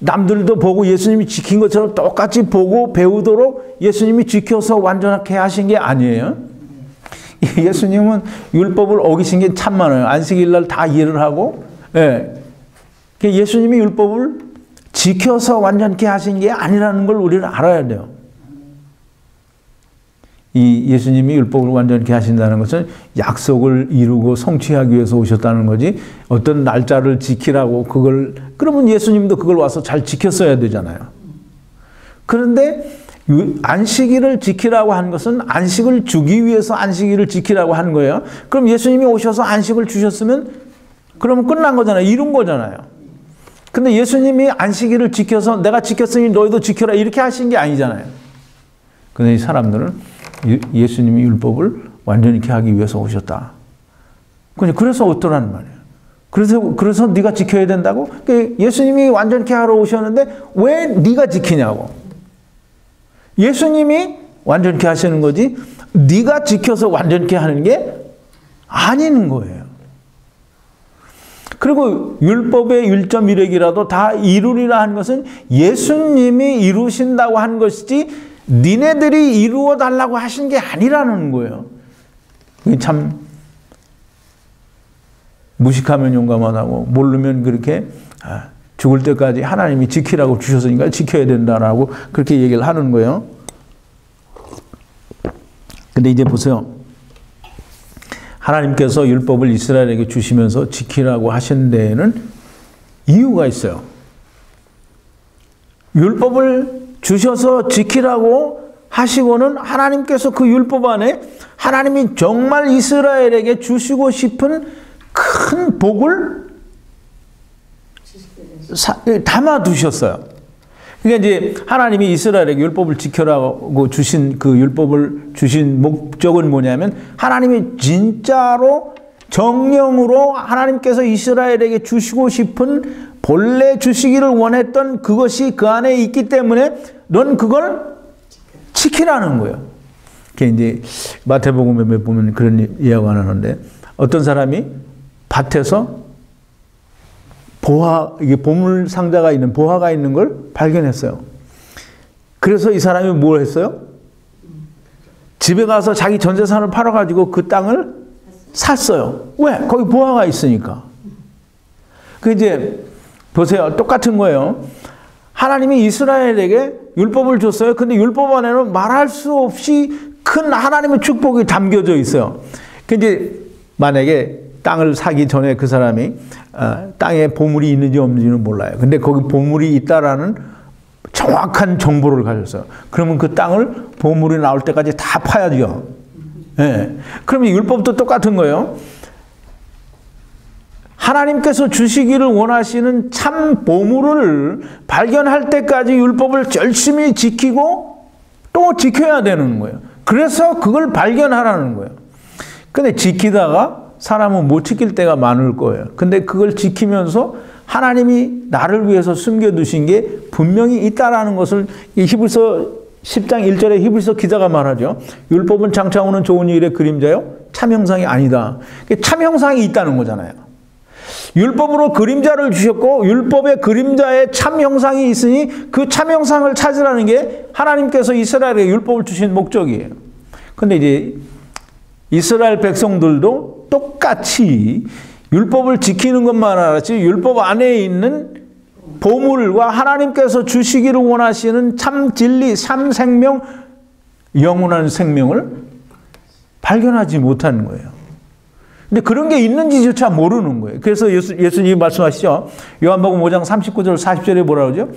남들도 보고 예수님이 지킨 것처럼 똑같이 보고 배우도록 예수님이 지켜서 완전하게 하신 게 아니에요. 예수님은 율법을 어기신 게 참 많아요. 안식일 날 다 일을 하고, 예. 예수님이 율법을 지켜서 완전케 하신 게 아니라는 걸 우리는 알아야 돼요. 이 예수님이 율법을 완전케 하신다는 것은 약속을 이루고 성취하기 위해서 오셨다는 거지, 어떤 날짜를 지키라고 그러면 예수님도 그걸 와서 잘 지켰어야 되잖아요. 그런데 안식일을 지키라고 한 것은 안식을 주기 위해서 안식일을 지키라고 하는 거예요. 그럼 예수님이 오셔서 안식을 주셨으면 그러면 끝난 거잖아요. 이룬 거잖아요. 근데 예수님이 안식일을 지켜서 내가 지켰으니 너희도 지켜라 이렇게 하신 게 아니잖아요. 근데 이 사람들은 예수님이 율법을 완전히 하기 위해서 오셨다. 그래서 어떠라는 말이에요. 그래서 네가 지켜야 된다고? 예수님이 완전케 하러 오셨는데 왜 네가 지키냐고. 예수님이 완전케 하시는 거지 네가 지켜서 완전케 하는 게 아닌 거예요. 그리고 율법의 1.1획이라도 다 이루리라 한 것은 예수님이 이루신다고 한 것이지 니네들이 이루어 달라고 하신 게 아니라는 거예요. 참 무식하면 용감하다고 모르면 그렇게 죽을 때까지 하나님이 지키라고 주셨으니까 지켜야 된다라고 그렇게 얘기를 하는 거예요. 근데 이제 보세요. 하나님께서 율법을 이스라엘에게 주시면서 지키라고 하신 데에는 이유가 있어요. 율법을 주셔서 지키라고 하시고는 하나님께서 그 율법 안에 하나님이 정말 이스라엘에게 주시고 싶은 큰 복을 담아 두셨어요. 그러니까 이제 하나님이 이스라엘에게 율법을 지켜라고 주신 그 율법을 주신 목적은 뭐냐면 하나님이 진짜로 정령으로 하나님께서 이스라엘에게 주시고 싶은 본래 주시기를 원했던 그것이 그 안에 있기 때문에 넌 그걸 지키라는 거예요. 이제 마태복음에 보면 그런 이야기가 나오는데 어떤 사람이 밭에서 이게 보물 상자가 있는 보화가 있는 걸 발견했어요. 그래서 이 사람이 뭘 했어요? 집에 가서 자기 전 재산을 팔아가지고 그 땅을 샀어요. 왜? 거기 보화가 있으니까. 이제 보세요. 똑같은 거예요. 하나님이 이스라엘에게 율법을 줬어요. 근데 율법 안에는 말할 수 없이 큰 하나님의 축복이 담겨져 있어요. 이제 만약에 땅을 사기 전에 그 사람이 땅에 보물이 있는지 없는지는 몰라요. 근데 거기 보물이 있다라는 정확한 정보를 가졌어요. 그러면 그 땅을 보물이 나올 때까지 다 파야죠. 네. 그럼 율법도 똑같은 거예요. 하나님께서 주시기를 원하시는 참 보물을 발견할 때까지 율법을 열심히 지키고 또 지켜야 되는 거예요. 그래서 그걸 발견하라는 거예요. 근데 지키다가 사람은 못 지킬 때가 많을 거예요. 근데 그걸 지키면서 하나님이 나를 위해서 숨겨두신 게 분명히 있다라는 것을 히브리서 10장 1절에 히브리서 기자가 말하죠. 율법은 장차 오는 좋은 일의 그림자요. 참 형상이 아니다. 참 형상이 있다는 거잖아요. 율법으로 그림자를 주셨고 율법의 그림자에 참 형상이 있으니 그 참 형상을 찾으라는 게 하나님께서 이스라엘에게 율법을 주신 목적이에요. 근데 이제 이스라엘 백성들도 똑같이 율법을 지키는 것만 알았지 율법 안에 있는 보물과 하나님께서 주시기를 원하시는 참 진리, 참 생명, 영원한 생명을 발견하지 못하는 거예요. 근데 그런 게 있는지조차 모르는 거예요. 그래서 예수님이 말씀하시죠. 요한복음 5장 39절 40절에 뭐라 그러죠?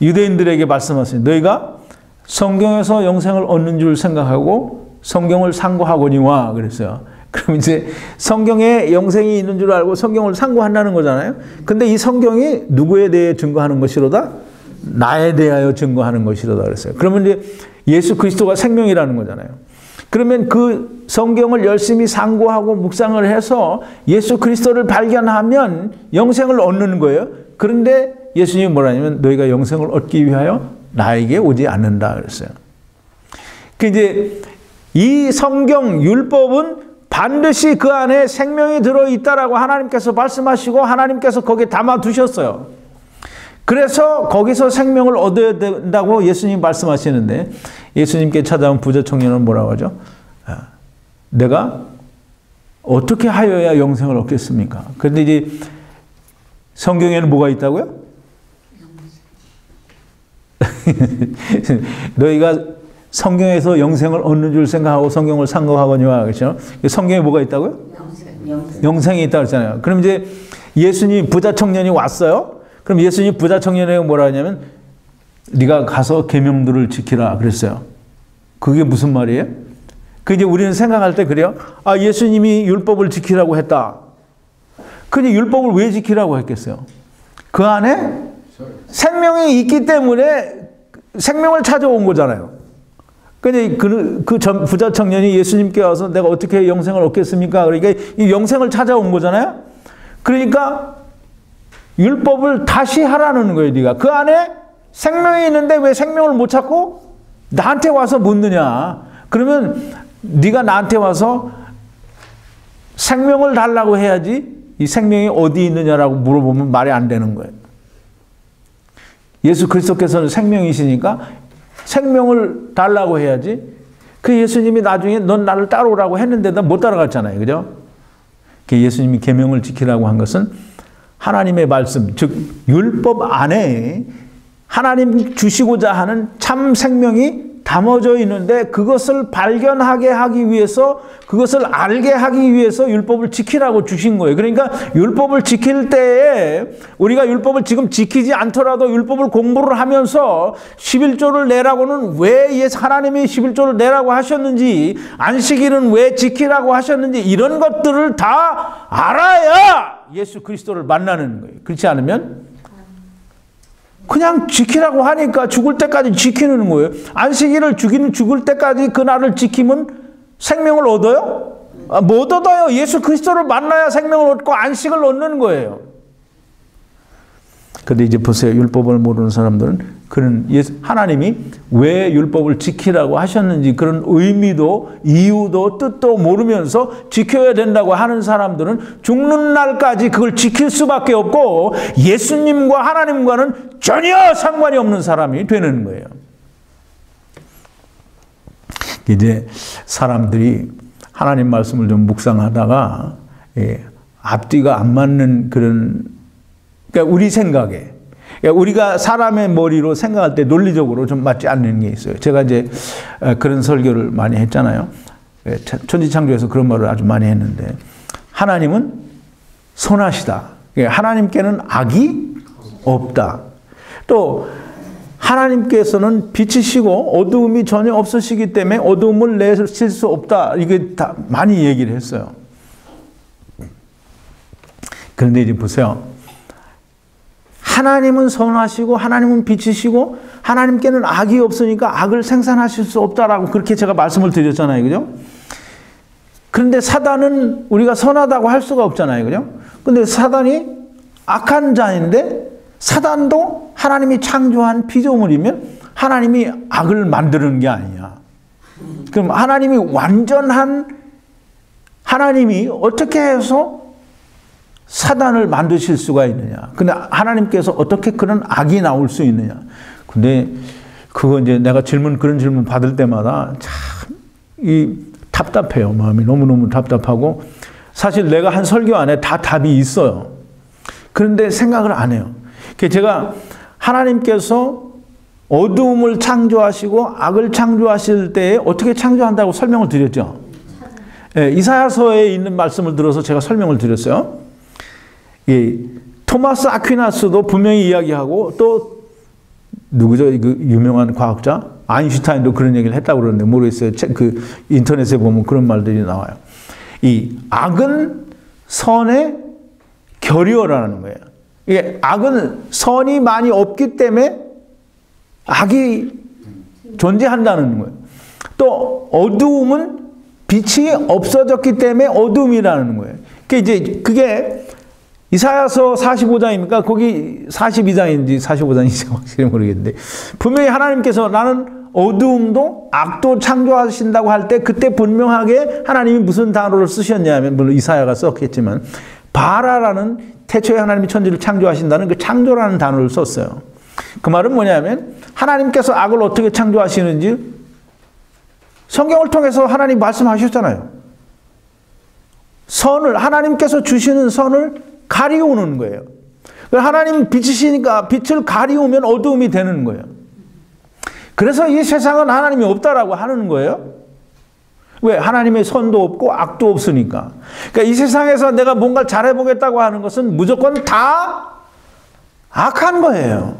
유대인들에게 말씀하세요. 너희가 성경에서 영생을 얻는 줄 생각하고 성경을 상고하거니와 그랬어요. 그럼 이제 성경에 영생이 있는 줄 알고 성경을 상고한다는 거잖아요. 근데 이 성경이 누구에 대해 증거하는 것이로다? 나에 대하여 증거하는 것이로다 그랬어요. 그러면 이제 예수 그리스도가 생명이라는 거잖아요. 그러면 그 성경을 열심히 상고하고 묵상을 해서 예수 그리스도를 발견하면 영생을 얻는 거예요. 그런데 예수님이 뭐라냐면 너희가 영생을 얻기 위하여 나에게 오지 않는다 그랬어요. 그 이제 이 성경 율법은 반드시 그 안에 생명이 들어있다라고 하나님께서 말씀하시고 하나님께서 거기에 담아두셨어요. 그래서 거기서 생명을 얻어야 된다고 예수님 말씀하시는데 예수님께 찾아온 부자 청년은 뭐라고 하죠? 내가 어떻게 하여야 영생을 얻겠습니까? 그런데 이제 성경에는 뭐가 있다고요? 너희가 성경에서 영생을 얻는 줄 생각하고 성경을 상고하거니와 그렇죠? 성경에 뭐가 있다고요? 영생이 있다고 그랬잖아요. 그럼 이제 예수님 부자 청년이 왔어요. 그럼 예수님 부자 청년에게 뭐라 하냐면 네가 가서 계명들을 지키라 그랬어요. 그게 무슨 말이에요? 그 이제 우리는 생각할 때 그래요. 아, 예수님이 율법을 지키라고 했다. 근데 율법을 왜 지키라고 했겠어요? 그 안에 생명이 있기 때문에 생명을 찾아온 거잖아요. 근데 그 부자 청년이 예수님께 와서 내가 어떻게 영생을 얻겠습니까? 그러니까 이 영생을 찾아온 거잖아요. 그러니까 율법을 다시 하라는 거예요, 네가. 그 안에 생명이 있는데 왜 생명을 못 찾고 나한테 와서 묻느냐? 그러면 네가 나한테 와서 생명을 달라고 해야지 이 생명이 어디 있느냐라고 물어보면 말이 안 되는 거예요. 예수 그리스도께서는 생명이시니까 생명을 달라고 해야지. 그 예수님이 나중에 넌 나를 따라오라고 했는데 난 못 따라갔잖아요. 그죠? 예수님이 계명을 지키라고 한 것은 하나님의 말씀, 즉 율법 안에 하나님 주시고자 하는 참 생명이 담아져 있는데 그것을 발견하게 하기 위해서 그것을 알게 하기 위해서 율법을 지키라고 주신 거예요. 그러니까 율법을 지킬 때에 우리가 율법을 지금 지키지 않더라도 율법을 공부를 하면서 11조를 내라고는 왜 하나님이 11조를 내라고 하셨는지 안식일은 왜 지키라고 하셨는지 이런 것들을 다 알아야 예수 그리스도를 만나는 거예요. 그렇지 않으면 그냥 지키라고 하니까 죽을 때까지 지키는 거예요. 안식일을 죽을 때까지 그날을 지키면 생명을 얻어요? 못 얻어요. 예수 그리스도를 만나야 생명을 얻고 안식을 얻는 거예요. 근데 이제 보세요. 율법을 모르는 사람들은 그런 하나님이 왜 율법을 지키라고 하셨는지 그런 의미도 이유도 뜻도 모르면서 지켜야 된다고 하는 사람들은 죽는 날까지 그걸 지킬 수밖에 없고 예수님과 하나님과는 전혀 상관이 없는 사람이 되는 거예요. 이제 사람들이 하나님 말씀을 좀 묵상하다가 앞뒤가 안 맞는 그런 그러니까 우리 생각에 우리가 사람의 머리로 생각할 때 논리적으로 좀 맞지 않는 게 있어요. 제가 이제 그런 설교를 많이 했잖아요. 천지창조에서 그런 말을 아주 많이 했는데 하나님은 선하시다. 하나님께는 악이 없다. 또 하나님께서는 빛이시고 어두움이 전혀 없으시기 때문에 어두움을 내실 수 없다. 이게 다 많이 얘기를 했어요. 그런데 이제 보세요. 하나님은 선하시고 하나님은 빛이시고 하나님께는 악이 없으니까 악을 생산하실 수 없다라고 그렇게 제가 말씀을 드렸잖아요. 그죠? 그런데 사단은 우리가 선하다고 할 수가 없잖아요. 그죠? 근데 사단이 악한 자인데 사단도 하나님이 창조한 피조물이면 하나님이 악을 만드는 게 아니야. 그럼 하나님이 완전한 하나님이 어떻게 해서 사단을 만드실 수가 있느냐? 근데 하나님께서 어떻게 그런 악이 나올 수 있느냐? 근데 그거 이제 내가 그런 질문 받을 때마다 참 답답해요. 마음이 너무너무 답답하고, 사실 내가 한 설교 안에 다 답이 있어요. 그런데 생각을 안 해요. 제가 하나님께서 어두움을 창조하시고 악을 창조하실 때에 어떻게 창조한다고 설명을 드렸죠. 예, 이사야서에 있는 말씀을 들어서 제가 설명을 드렸어요. 토마스 아퀴나스도 분명히 이야기하고, 또 누구죠? 그 유명한 과학자 아인슈타인도 그런 얘기를 했다고 그러는데 모르겠어요. 그 인터넷에 보면 그런 말들이 나와요. 이 악은 선의 결여라는 거예요. 이게 악은 선이 많이 없기 때문에 악이 존재한다는 거예요. 또 어두움은 빛이 없어졌기 때문에 어둠이라는 거예요. 그게 이사야서 45장입니까? 거기 42장인지 45장인지 확실히 모르겠는데, 분명히 하나님께서 나는 어두움도 악도 창조하신다고 할 때, 그때 분명하게 하나님이 무슨 단어를 쓰셨냐면, 물론 이사야가 썼겠지만 바라라는, 태초에 하나님이 천지를 창조하신다는 그 창조라는 단어를 썼어요. 그 말은 뭐냐면 하나님께서 악을 어떻게 창조하시는지 성경을 통해서 하나님 말씀하셨잖아요. 선을, 하나님께서 주시는 선을 가리우는 거예요. 하나님 빛이시니까 빛을 가리우면 어두움이 되는 거예요. 그래서 이 세상은 하나님이 없다라고 하는 거예요. 왜? 하나님의 선도 없고 악도 없으니까. 그러니까 이 세상에서 내가 뭔가를 잘해보겠다고 하는 것은 무조건 다 악한 거예요.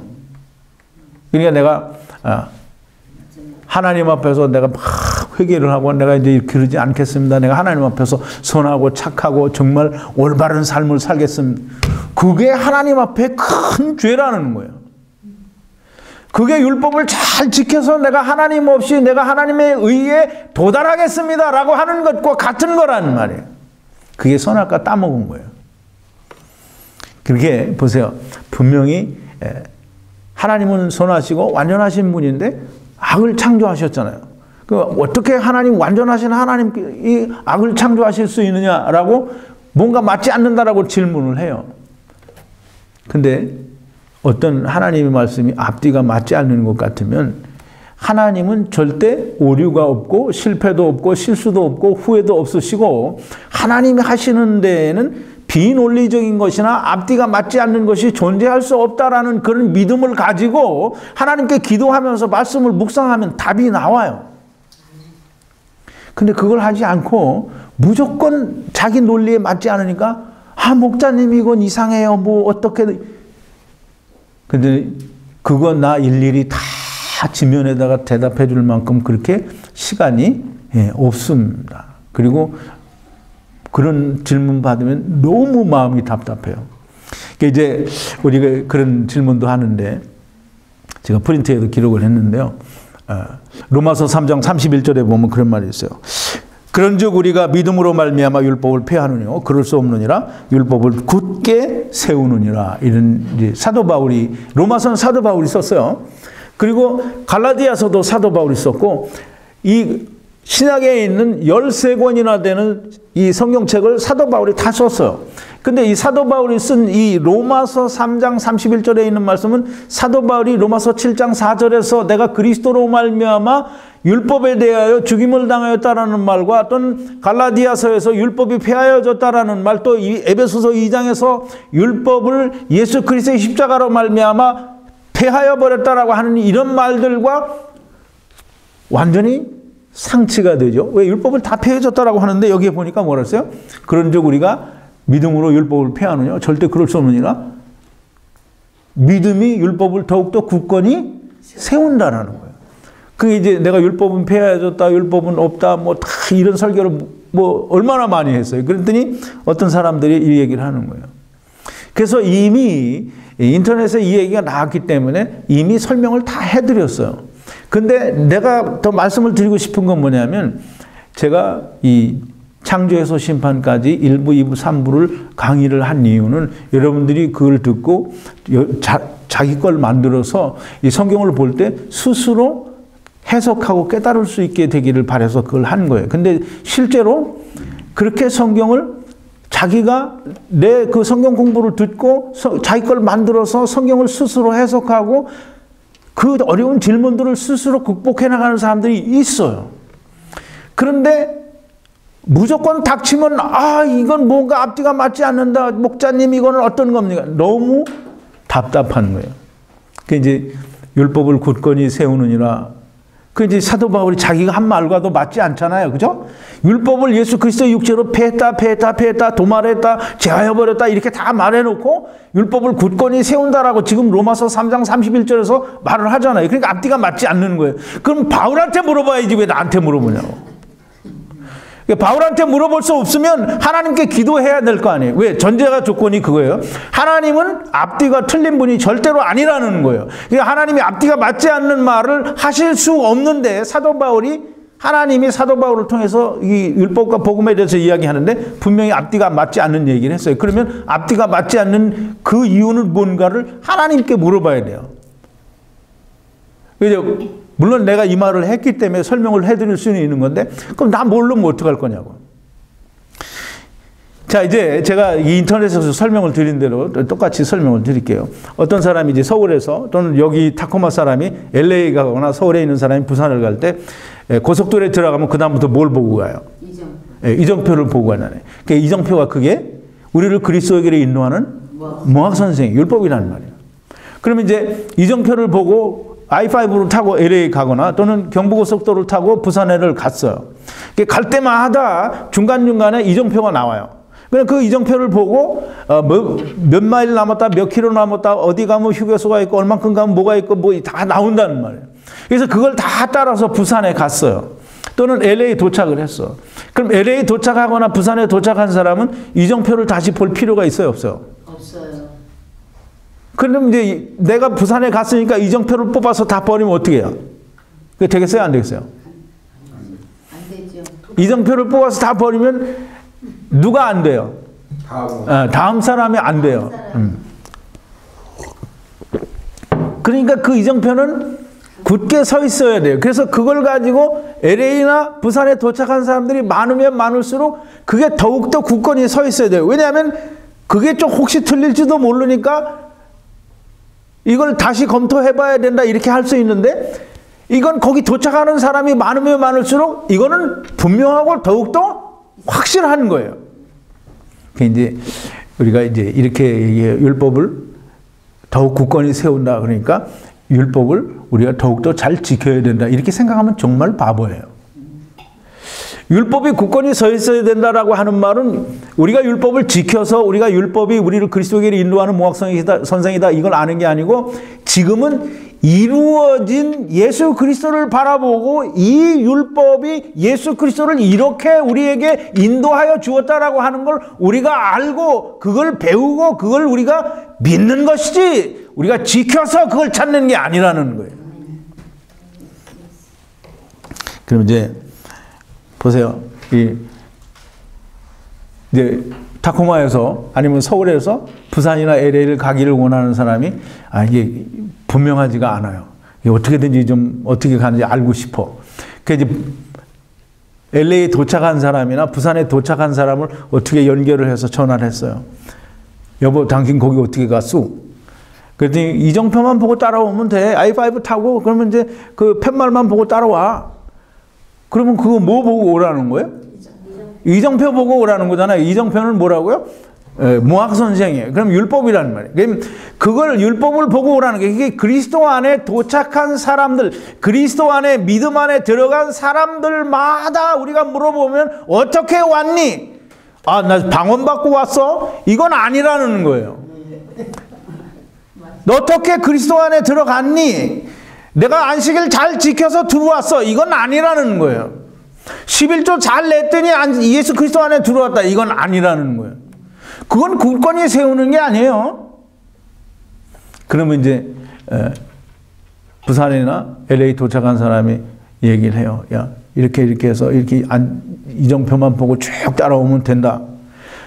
그러니까 내가 하나님 앞에서 내가 막 회개를 하고, 내가 이제 그러지 않겠습니다. 내가 하나님 앞에서 선하고 착하고 정말 올바른 삶을 살겠습니다. 그게 하나님 앞에 큰 죄라는 거예요. 그게 율법을 잘 지켜서 내가 하나님 없이 내가 하나님의 의에 도달하겠습니다 라고 하는 것과 같은 거라는 말이에요. 그게 선악과 따먹은 거예요. 그렇게 보세요. 분명히 하나님은 선하시고 완전하신 분인데 악을 창조하셨잖아요. 어떻게 하나님, 완전하신 하나님이 악을 창조하실 수 있느냐라고 뭔가 맞지 않는다라고 질문을 해요. 근데 어떤 하나님의 말씀이 앞뒤가 맞지 않는 것 같으면, 하나님은 절대 오류가 없고 실패도 없고 실수도 없고 후회도 없으시고, 하나님이 하시는 데에는 비논리적인 것이나 앞뒤가 맞지 않는 것이 존재할 수 없다라는 그런 믿음을 가지고 하나님께 기도하면서 말씀을 묵상하면 답이 나와요. 근데 그걸 하지 않고 무조건 자기 논리에 맞지 않으니까, 목자님 이건 이상해요. 뭐 어떻게. 근데 그건 나 일일이 다 지면에다가 대답해 줄 만큼 그렇게 시간이 없습니다. 그리고 그런 질문 받으면 너무 마음이 답답해요. 이제 우리가 그런 질문도 하는데, 제가 프린트에도 기록을 했는데요. 로마서 3장 31절에 보면 그런 말이 있어요. 그런즉 우리가 믿음으로 말미암아 율법을 폐하느뇨? 그럴 수 없느니라. 율법을 굳게 세우느니라. 이런 사도 바울이, 로마서는 사도 바울이 썼어요. 그리고 갈라디아서도 사도 바울이 썼고, 이 신약에 있는 13권이나 되는 이 성경책을 사도 바울이 다 썼어요. 근데 이 사도 바울이 쓴 이 로마서 3장 31절에 있는 말씀은 사도 바울이 로마서 7장 4절에서 내가 그리스도로 말미암아 율법에 대하여 죽임을 당하였다라는 말과, 또는 갈라디아서에서 율법이 폐하여졌다라는 말, 또 이 에베소서 2장에서 율법을 예수 그리스도의 십자가로 말미암아 폐하여 버렸다라고 하는 이런 말들과 완전히 상치가 되죠. 왜? 율법을 다 폐해줬다라고 하는데 여기에 보니까 뭐라 했어요? 그런즉 우리가 믿음으로 율법을 폐하느냐? 절대 그럴 수 없느니라. 믿음이 율법을 더욱더 굳건히 세운다라는 거예요. 그게 이제 내가 율법은 폐하여졌다, 율법은 없다, 뭐 다 이런 설교를 뭐 얼마나 많이 했어요. 그랬더니 어떤 사람들이 이 얘기를 하는 거예요. 그래서 이미 인터넷에 이 얘기가 나왔기 때문에 이미 설명을 다 해드렸어요. 근데 내가 더 말씀을 드리고 싶은 건 뭐냐면, 제가 이 창조에서 심판까지 1부, 2부, 3부를 강의를 한 이유는 여러분들이 그걸 듣고 자기 걸 만들어서 이 성경을 볼 때 스스로 해석하고 깨달을 수 있게 되기를 바라서 그걸 한 거예요. 근데 실제로 그렇게 성경을 자기가 내 그 성경 공부를 듣고 자기 걸 만들어서 성경을 스스로 해석하고 그 어려운 질문들을 스스로 극복해 나가는 사람들이 있어요. 그런데 무조건 닥치면 이건 뭔가 앞뒤가 맞지 않는다. 목자님 이거는 어떤 겁니까? 너무 답답한 거예요. 그 이제 율법을 굳건히 세우느니라. 그 이제 사도 바울이 자기가 한 말과도 맞지 않잖아요. 그죠? 율법을 예수 그리스도의 육체로 폐했다, 도말했다, 제하여버렸다 이렇게 다 말해놓고 율법을 굳건히 세운다라고 지금 로마서 3장 31절에서 말을 하잖아요. 그러니까 앞뒤가 맞지 않는 거예요. 그럼 바울한테 물어봐야지 왜 나한테 물어보냐고. 바울한테 물어볼 수 없으면 하나님께 기도해야 될 거 아니에요. 왜? 전제가 조건이 그거예요. 하나님은 앞뒤가 틀린 분이 절대로 아니라는 거예요. 그러니까 하나님이 앞뒤가 맞지 않는 말을 하실 수 없는데 사도 바울이 하나님이 사도 바울을 통해서 이 율법과 복음에 대해서 이야기하는데 분명히 앞뒤가 맞지 않는 얘기를 했어요. 그러면 앞뒤가 맞지 않는 그 이유는 뭔가를 하나님께 물어봐야 돼요. 그죠? 물론 내가 이 말을 했기 때문에 설명을 해드릴 수는 있는 건데 그럼 나 모르면 어떡할 거냐고. 자, 이제 제가 이 인터넷에서 설명을 드린 대로 똑같이 설명을 드릴게요. 어떤 사람이 이제 서울에서 또는 여기 타코마 사람이 LA 가거나 서울에 있는 사람이 부산을 갈 때 고속도로에 들어가면 그다음부터 뭘 보고 가요? 이정표를 보고 가잖아요. 그러니까 이정표가 그게 우리를 그리스도에게 인도하는 모학 선생이 율법이라는 말이에요. 그러면 이제 이정표를 보고 I5를 타고 LA 가거나 또는 경부고속도로를 타고 부산에를 갔어요. 갈 때마다 중간중간에 이정표가 나와요. 그 이정표를 보고 몇 마일 남았다, 몇 킬로 남았다, 어디 가면 휴게소가 있고 얼만큼 가면 뭐가 있고 뭐 다 나온다는 말이에요. 그래서 그걸 다 따라서 부산에 갔어요. 또는 LA 도착을 했어. 그럼 LA 도착하거나 부산에 도착한 사람은 이정표를 다시 볼 필요가 있어요, 없어요? 없어요. 그럼 이제 내가 부산에 갔으니까 이정표를 뽑아서 다 버리면 어떻게 해요? 그게 되겠어요? 안 되겠어요? 안 되죠. 이정표를 뽑아서 다 버리면 누가 안 돼요? 다음 사람이 안 돼요. 그러니까 그 이정표는 굳게 서 있어야 돼요. 그래서 그걸 가지고 LA나 부산에 도착한 사람들이 많으면 많을수록 그게 더욱더 굳건히 서 있어야 돼요. 왜냐하면 그게 좀 혹시 틀릴지도 모르니까 이걸 다시 검토해봐야 된다 이렇게 할 수 있는데 이건 거기 도착하는 사람이 많으면 많을수록 이거는 분명하고 더욱더 확실한 거예요. 이제 우리가 이제 이렇게 율법을 더욱 굳건히 세운다 그러니까 율법을 우리가 더욱더 잘 지켜야 된다 이렇게 생각하면 정말 바보예요. 율법이 굳건히 서 있어야 된다라고 하는 말은 우리가 율법을 지켜서 우리가 율법이 우리를 그리스도에게 인도하는 모학선생이다 이걸 아는 게 아니고 지금은 이루어진 예수 그리스도를 바라보고 이 율법이 예수 그리스도를 이렇게 우리에게 인도하여 주었다라고 하는 걸 우리가 알고 그걸 배우고 그걸 우리가 믿는 것이지 우리가 지켜서 그걸 찾는 게 아니라는 거예요. 그럼 이제 보세요. 이제 타코마에서 아니면 서울에서 부산이나 LA를 가기를 원하는 사람이 이게 분명하지가 않아요. 이게 어떻게든지 좀 어떻게 가는지 알고 싶어. 그래서 이제 LA에 도착한 사람이나 부산에 도착한 사람을 어떻게 연결을 해서 전화를 했어요. 여보, 당신 거기 어떻게 갔어? 그랬더니 이정표만 보고 따라오면 돼. I5 타고 그러면 이제 그 팻말만 보고 따라와. 그러면 그거 뭐 보고 오라는 거예요? 이정표 보고 오라는 거잖아요. 이정표는 뭐라고요? 모학 선생이에요. 그럼 율법이라는 말이에요. 그럼 그걸 율법을 보고 오라는 게 이게 그리스도 안에 도착한 사람들, 그리스도 안에 믿음 안에 들어간 사람들마다 우리가 물어보면 어떻게 왔니? 나 방언받고 왔어? 이건 아니라는 거예요. 너 어떻게 그리스도 안에 들어갔니? 내가 안식일 잘 지켜서 들어왔어. 이건 아니라는 거예요. 11조 잘 냈더니 예수 그리스도 안에 들어왔다. 이건 아니라는 거예요. 그건 굳건히 세우는 게 아니에요. 그러면 이제 부산이나 LA 도착한 사람이 얘기를 해요. 야, 이렇게 해서 이렇게 이정표만 보고 쭉 따라오면 된다.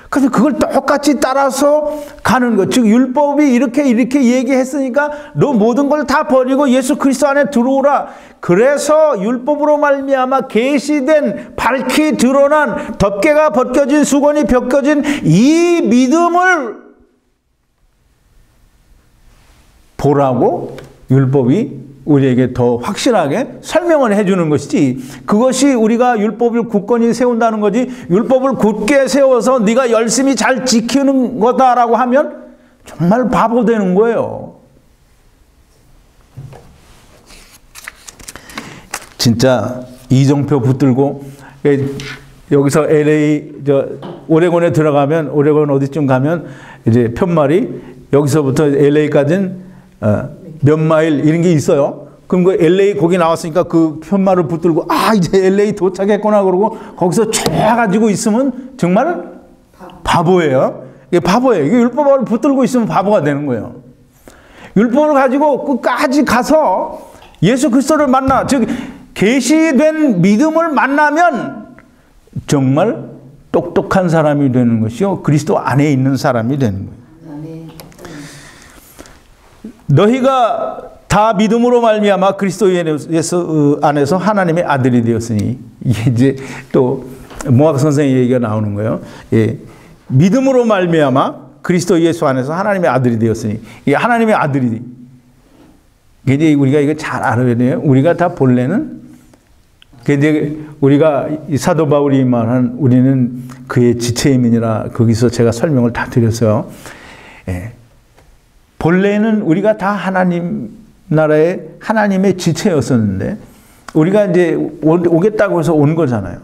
그래서 그걸 똑같이 따라서 가는 것. 즉 율법이 이렇게 얘기했으니까 너 모든 걸 다 버리고 예수 그리스도 안에 들어오라. 그래서 율법으로 말미암아 계시된 밝히 드러난 덮개가 벗겨진 수건이 벗겨진 이 믿음을 보라고 율법이 우리에게 더 확실하게 설명을 해주는 것이지, 그것이 우리가 율법을 굳건히 세운다는 거지, 율법을 굳게 세워서 네가 열심히 잘 지키는 거다라고 하면 정말 바보 되는 거예요. 진짜 이정표 붙들고 여기서 LA 오레곤에 들어가면, 오레곤 어디쯤 가면 이제 편말이 여기서부터 LA까지는 몇 마일 이런 게 있어요. 그럼 그 LA 거기 나왔으니까 그 편말을 붙들고 이제 LA 도착했구나 그러고 거기서 쳐가지고 있으면 정말 바보예요. 이게 바보예요. 이게 율법을 붙들고 있으면 바보가 되는 거예요. 율법을 가지고 끝까지 가서 예수 그리스도를 만나, 즉 계시된 믿음을 만나면 정말 똑똑한 사람이 되는 것이요, 그리스도 안에 있는 사람이 되는 거예요. 너희가 다 믿음으로 말미암아 그리스도 예수 안에서 하나님의 아들이 되었으니, 이게 이제 또 모학 선생의 얘기가 나오는 거예요. 예, 믿음으로 말미암아 그리스도 예수 안에서 하나님의 아들이 되었으니, 이게 하나님의 아들이, 이제 우리가 이거 잘 알아야 돼요. 우리가 다 본래는, 이제 우리가 사도 바울이 말한 우리는 그의 지체임이니라, 거기서 제가 설명을 다 드렸어요. 예. 본래는 우리가 다 하나님 나라의 하나님의 지체였었는데, 우리가 이제 오겠다고 해서 온 거잖아요.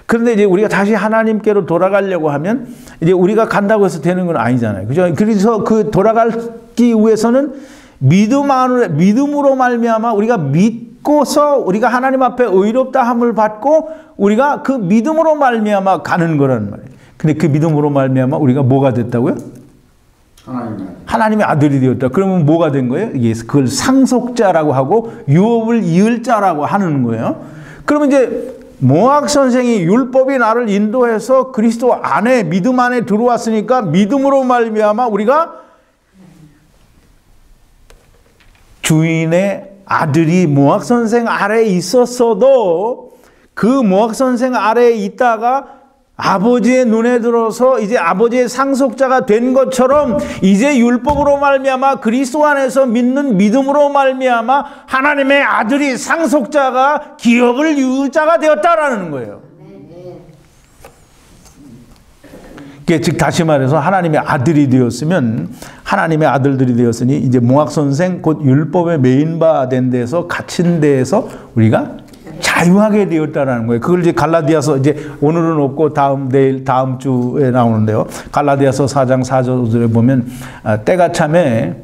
그런데 이제 우리가 다시 하나님께로 돌아가려고 하면 이제 우리가 간다고 해서 되는 건 아니잖아요. 그죠? 그래서 그 돌아가기 위해서는 믿음으로 말미암아 우리가 믿고서 우리가 하나님 앞에 의롭다함을 받고 우리가 그 믿음으로 말미암아 가는 거란 말이에요. 근데 그 믿음으로 말미암아 우리가 뭐가 됐다고요? 하나님의 아들이 되었다. 그러면 뭐가 된 거예요? 이게 그걸 상속자라고 하고 유업을 이을 자라고 하는 거예요. 그러면 이제 모학 선생이 율법이 나를 인도해서 그리스도 안에, 믿음 안에 들어왔으니까 믿음으로 말미암아 우리가 주인의 아들이 모학 선생 아래에 있었어도 그 모학 선생 아래에 있다가 아버지의 눈에 들어서 이제 아버지의 상속자가 된 것처럼 이제 율법으로 말미암아 그리스도 안에서 믿는 믿음으로 말미암아 하나님의 아들이, 상속자가, 기업을 이을 자가 되었다라는 거예요. 즉 다시 말해서 하나님의 아들이 되었으면, 하나님의 아들들이 되었으니 이제 모학 선생 곧 율법에 메인바 된 데서, 갇힌 데에서 우리가 자유하게 되었다라는 거예요. 그걸 이제 갈라디아서, 이제 오늘은 없고 다음 주에 나오는데요. 갈라디아서 4장 4절에 보면 때가 참에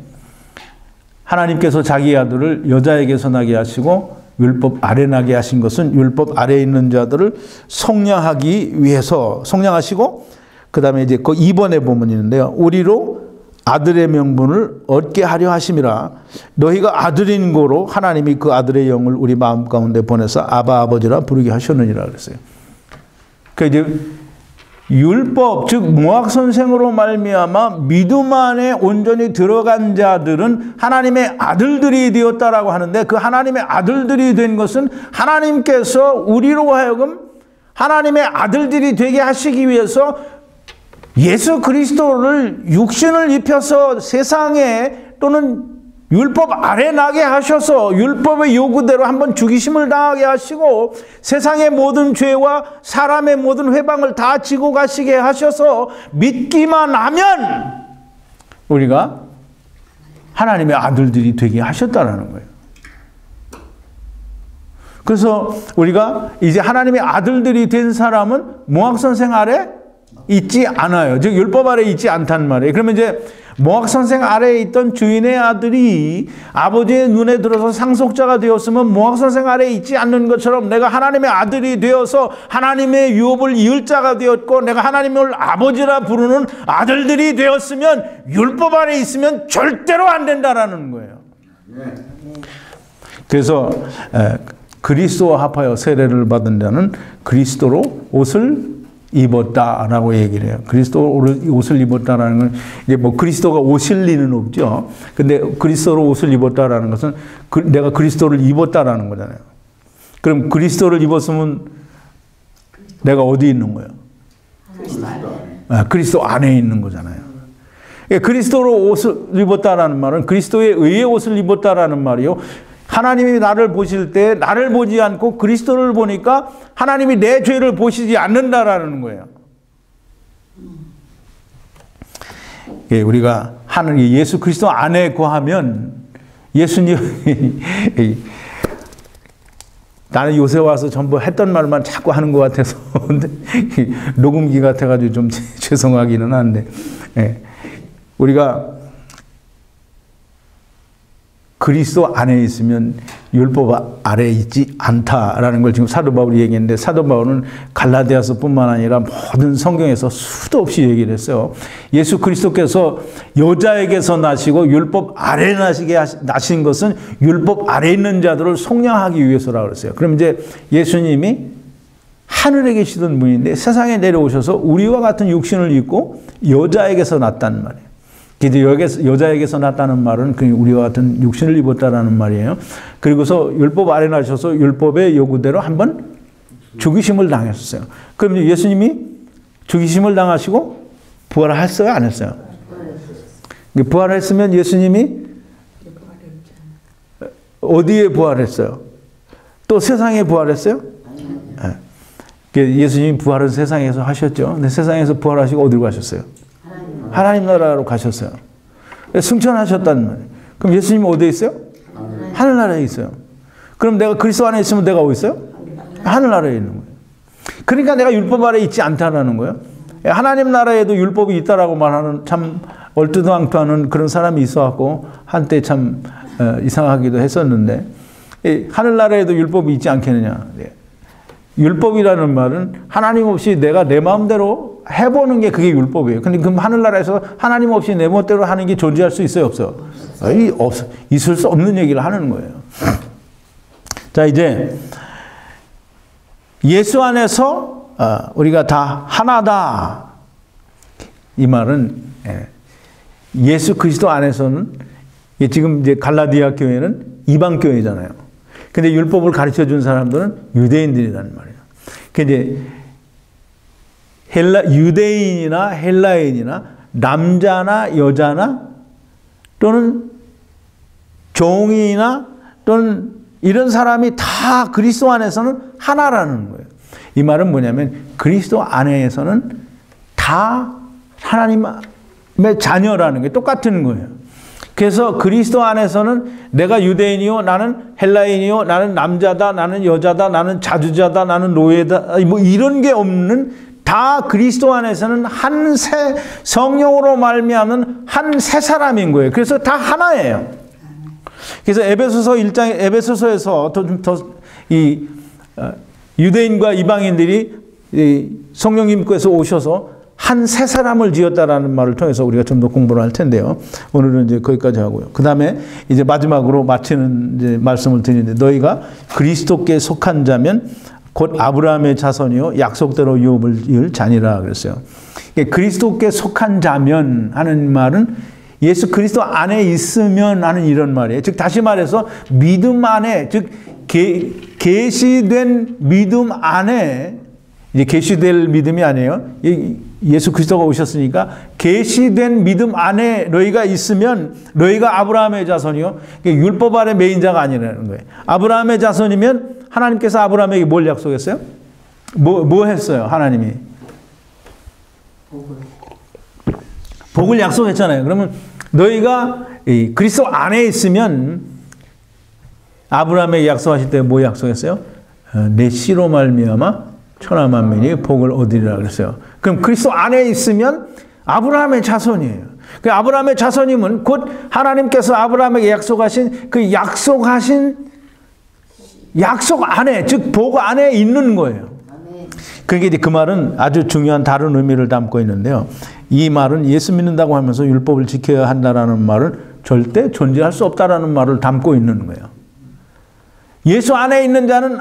하나님께서 자기 아들을 여자에게서 나게 하시고 율법 아래 나게 하신 것은 율법 아래에 있는 자들을 속량하기 위해서, 속량하시고 그 다음에 이제 그 2번에 보면 있는데요. 우리로 아들의 명분을 얻게 하려 하심이라. 너희가 아들인 거로 하나님이 그 아들의 영을 우리 마음 가운데 보내서 아바 아버지라 부르게 하셨느니라 그랬어요. 그 이제 율법, 즉 모학 선생으로 말미암아 믿음 안에 온전히 들어간 자들은 하나님의 아들들이 되었다라고 하는데, 그 하나님의 아들들이 된 것은 하나님께서 우리로 하여금 하나님의 아들들이 되게 하시기 위해서 예수 그리스도를 육신을 입혀서 세상에 또는 율법 아래 나게 하셔서 율법의 요구대로 한번 죽이심을 당하게 하시고 세상의 모든 죄와 사람의 모든 회방을 다 지고 가시게 하셔서 믿기만 하면 우리가 하나님의 아들들이 되게 하셨다라는 거예요. 그래서 우리가 이제 하나님의 아들들이 된 사람은 모학 선생 아래 있지 않아요. 즉 율법 아래 있지 않단 말이에요. 그러면 이제 모학 선생 아래에 있던 주인의 아들이 아버지의 눈에 들어서 상속자가 되었으면 모학 선생 아래에 있지 않는 것처럼 내가 하나님의 아들이 되어서 하나님의 유업을 이을 자가 되었고 내가 하나님을 아버지라 부르는 아들들이 되었으면 율법 아래 있으면 절대로 안 된다라는 거예요. 그래서 그리스도와 합하여 세례를 받은 자는 그리스도로 옷을 입었다라고 얘기를 해요. 그리스도 옷을 입었다라는 건 이제 뭐 그리스도가 옷일 리는 없죠. 근데 그리스도로 옷을 입었다라는 것은 내가 그리스도를 입었다라는 거잖아요. 그럼 그리스도를 입었으면 내가 어디 있는 거예요? 그리스도 안에 있는 거잖아요. 그리스도로 옷을 입었다라는 말은 그리스도에 의해 옷을 입었다라는 말이요. 하나님이 나를 보실 때 나를 보지 않고 그리스도를 보니까 하나님이 내 죄를 보시지 않는다라는 거예요. 우리가 예수 그리스도 안에 거하면 예수님 나는 요새 와서 전부 했던 말만 자꾸 하는 것 같아서 녹음기 같아가지고 좀 죄송하기는 한데 우리가 그리스도 안에 있으면 율법 아래에 있지 않다라는 걸 지금 사도 바울이 얘기했는데 사도 바울은 갈라디아서뿐만 아니라 모든 성경에서 수도 없이 얘기를 했어요. 예수 그리스도께서 여자에게서 나시고 율법 아래에 나신 것은 율법 아래에 있는 자들을 속량하기 위해서라고 그랬어요. 그럼 이제 예수님이 하늘에 계시던 분인데 세상에 내려오셔서 우리와 같은 육신을 입고 여자에게서 났단 말이에요. 이제 여자에게서 났다는 말은 우리와 같은 육신을 입었다라는 말이에요. 그리고서 율법 아래 나셔서 율법의 요구대로 한번 죽이심을 당했었어요. 그럼 예수님이 죽이심을 당하시고 부활했어요? 안 했어요? 부활했으면 예수님이 어디에 부활했어요? 또 세상에 부활했어요? 예수님이 부활은 세상에서 하셨죠. 근데 세상에서 부활하시고 어디로 가셨어요? 하나님 나라로 가셨어요. 승천하셨단 말이에요. 그럼 예수님은 어디에 있어요? 하늘나라에 있어요. 그럼 내가 그리스도 안에 있으면 내가 어디 있어요? 하늘나라에 있는 거예요. 그러니까 내가 율법 아래에 있지 않다라는 거예요. 하나님 나라에도 율법이 있다라고 말하는 참 얼토당토하는 그런 사람이 있어갖고 한때 참 이상하기도 했었는데 하늘나라에도 율법이 있지 않겠느냐. 율법이라는 말은 하나님 없이 내가 내 마음대로 해보는 게 그게 율법이에요. 근데 그럼 하늘나라에서 하나님 없이 내 멋대로 하는 게 존재할 수 있어요? 없어요? 없어. 있을 수 없는 얘기를 하는 거예요. 자, 이제 예수 안에서 우리가 다 하나다. 이 말은 예수 그리스도 안에서는 지금 이제 갈라디아 교회는 이방 교회잖아요. 근데 율법을 가르쳐 준 사람들은 유대인들이라는 말이에요. 근데 유대인이나 헬라인이나 남자나 여자나 또는 종이나 또는 이런 사람이 다 그리스도 안에서는 하나라는 거예요. 이 말은 뭐냐면 그리스도 안에서는 다 하나님의 자녀라는 게 똑같은 거예요. 그래서 그리스도 안에서는 내가 유대인이요, 나는 헬라인이요, 나는 남자다, 나는 여자다, 나는 자주자다, 나는 노예다, 뭐 이런 게 없는 다 그리스도 안에서는 한 새 성령으로 말미암는 한 새 사람인 거예요. 그래서 다 하나예요. 그래서 에베소서 1장 에베소서에서 이 유대인과 이방인들이 성령님께서 오셔서 한 새 사람을 지었다라는 말을 통해서 우리가 좀 더 공부를 할 텐데요. 오늘은 이제 거기까지 하고요. 그 다음에 이제 마지막으로 마치는 이제 말씀을 드리는데 너희가 그리스도께 속한 자면 곧 아브라함의 자손이요 약속대로 유업을 이을 자니라 그랬어요. 그리스도께 속한 자면 하는 말은 예수 그리스도 안에 있으면 하는 이런 말이에요. 즉 다시 말해서 믿음 안에 즉 계시된 믿음 안에 이제 계시될 믿음이 아니에요. 예수 그리스도가 오셨으니까 계시된 믿음 안에 너희가 있으면 너희가 아브라함의 자손이요. 율법 아래 매인 자가 아니라는 거예요. 아브라함의 자손이면 하나님께서 아브라함에게 뭘 약속했어요? 뭐 했어요? 하나님이 복을 약속했잖아요. 그러면 너희가 그리스도 안에 있으면 아브라함에게 약속하실 때 뭐 약속했어요? 내 씨로 말미암아 천하 만민이 복을 얻으리라 그랬어요. 그럼 그리스도 안에 있으면 아브라함의 자손이에요. 그 아브라함의 자손이면 곧 하나님께서 아브라함에게 약속하신 그 약속 안에 즉 복 안에 있는 거예요. 그게 이제 그 말은 아주 중요한 다른 의미를 담고 있는데요. 이 말은 예수 믿는다고 하면서 율법을 지켜야 한다라는 말을 절대 존재할 수 없다라는 말을 담고 있는 거예요. 예수 안에 있는 자는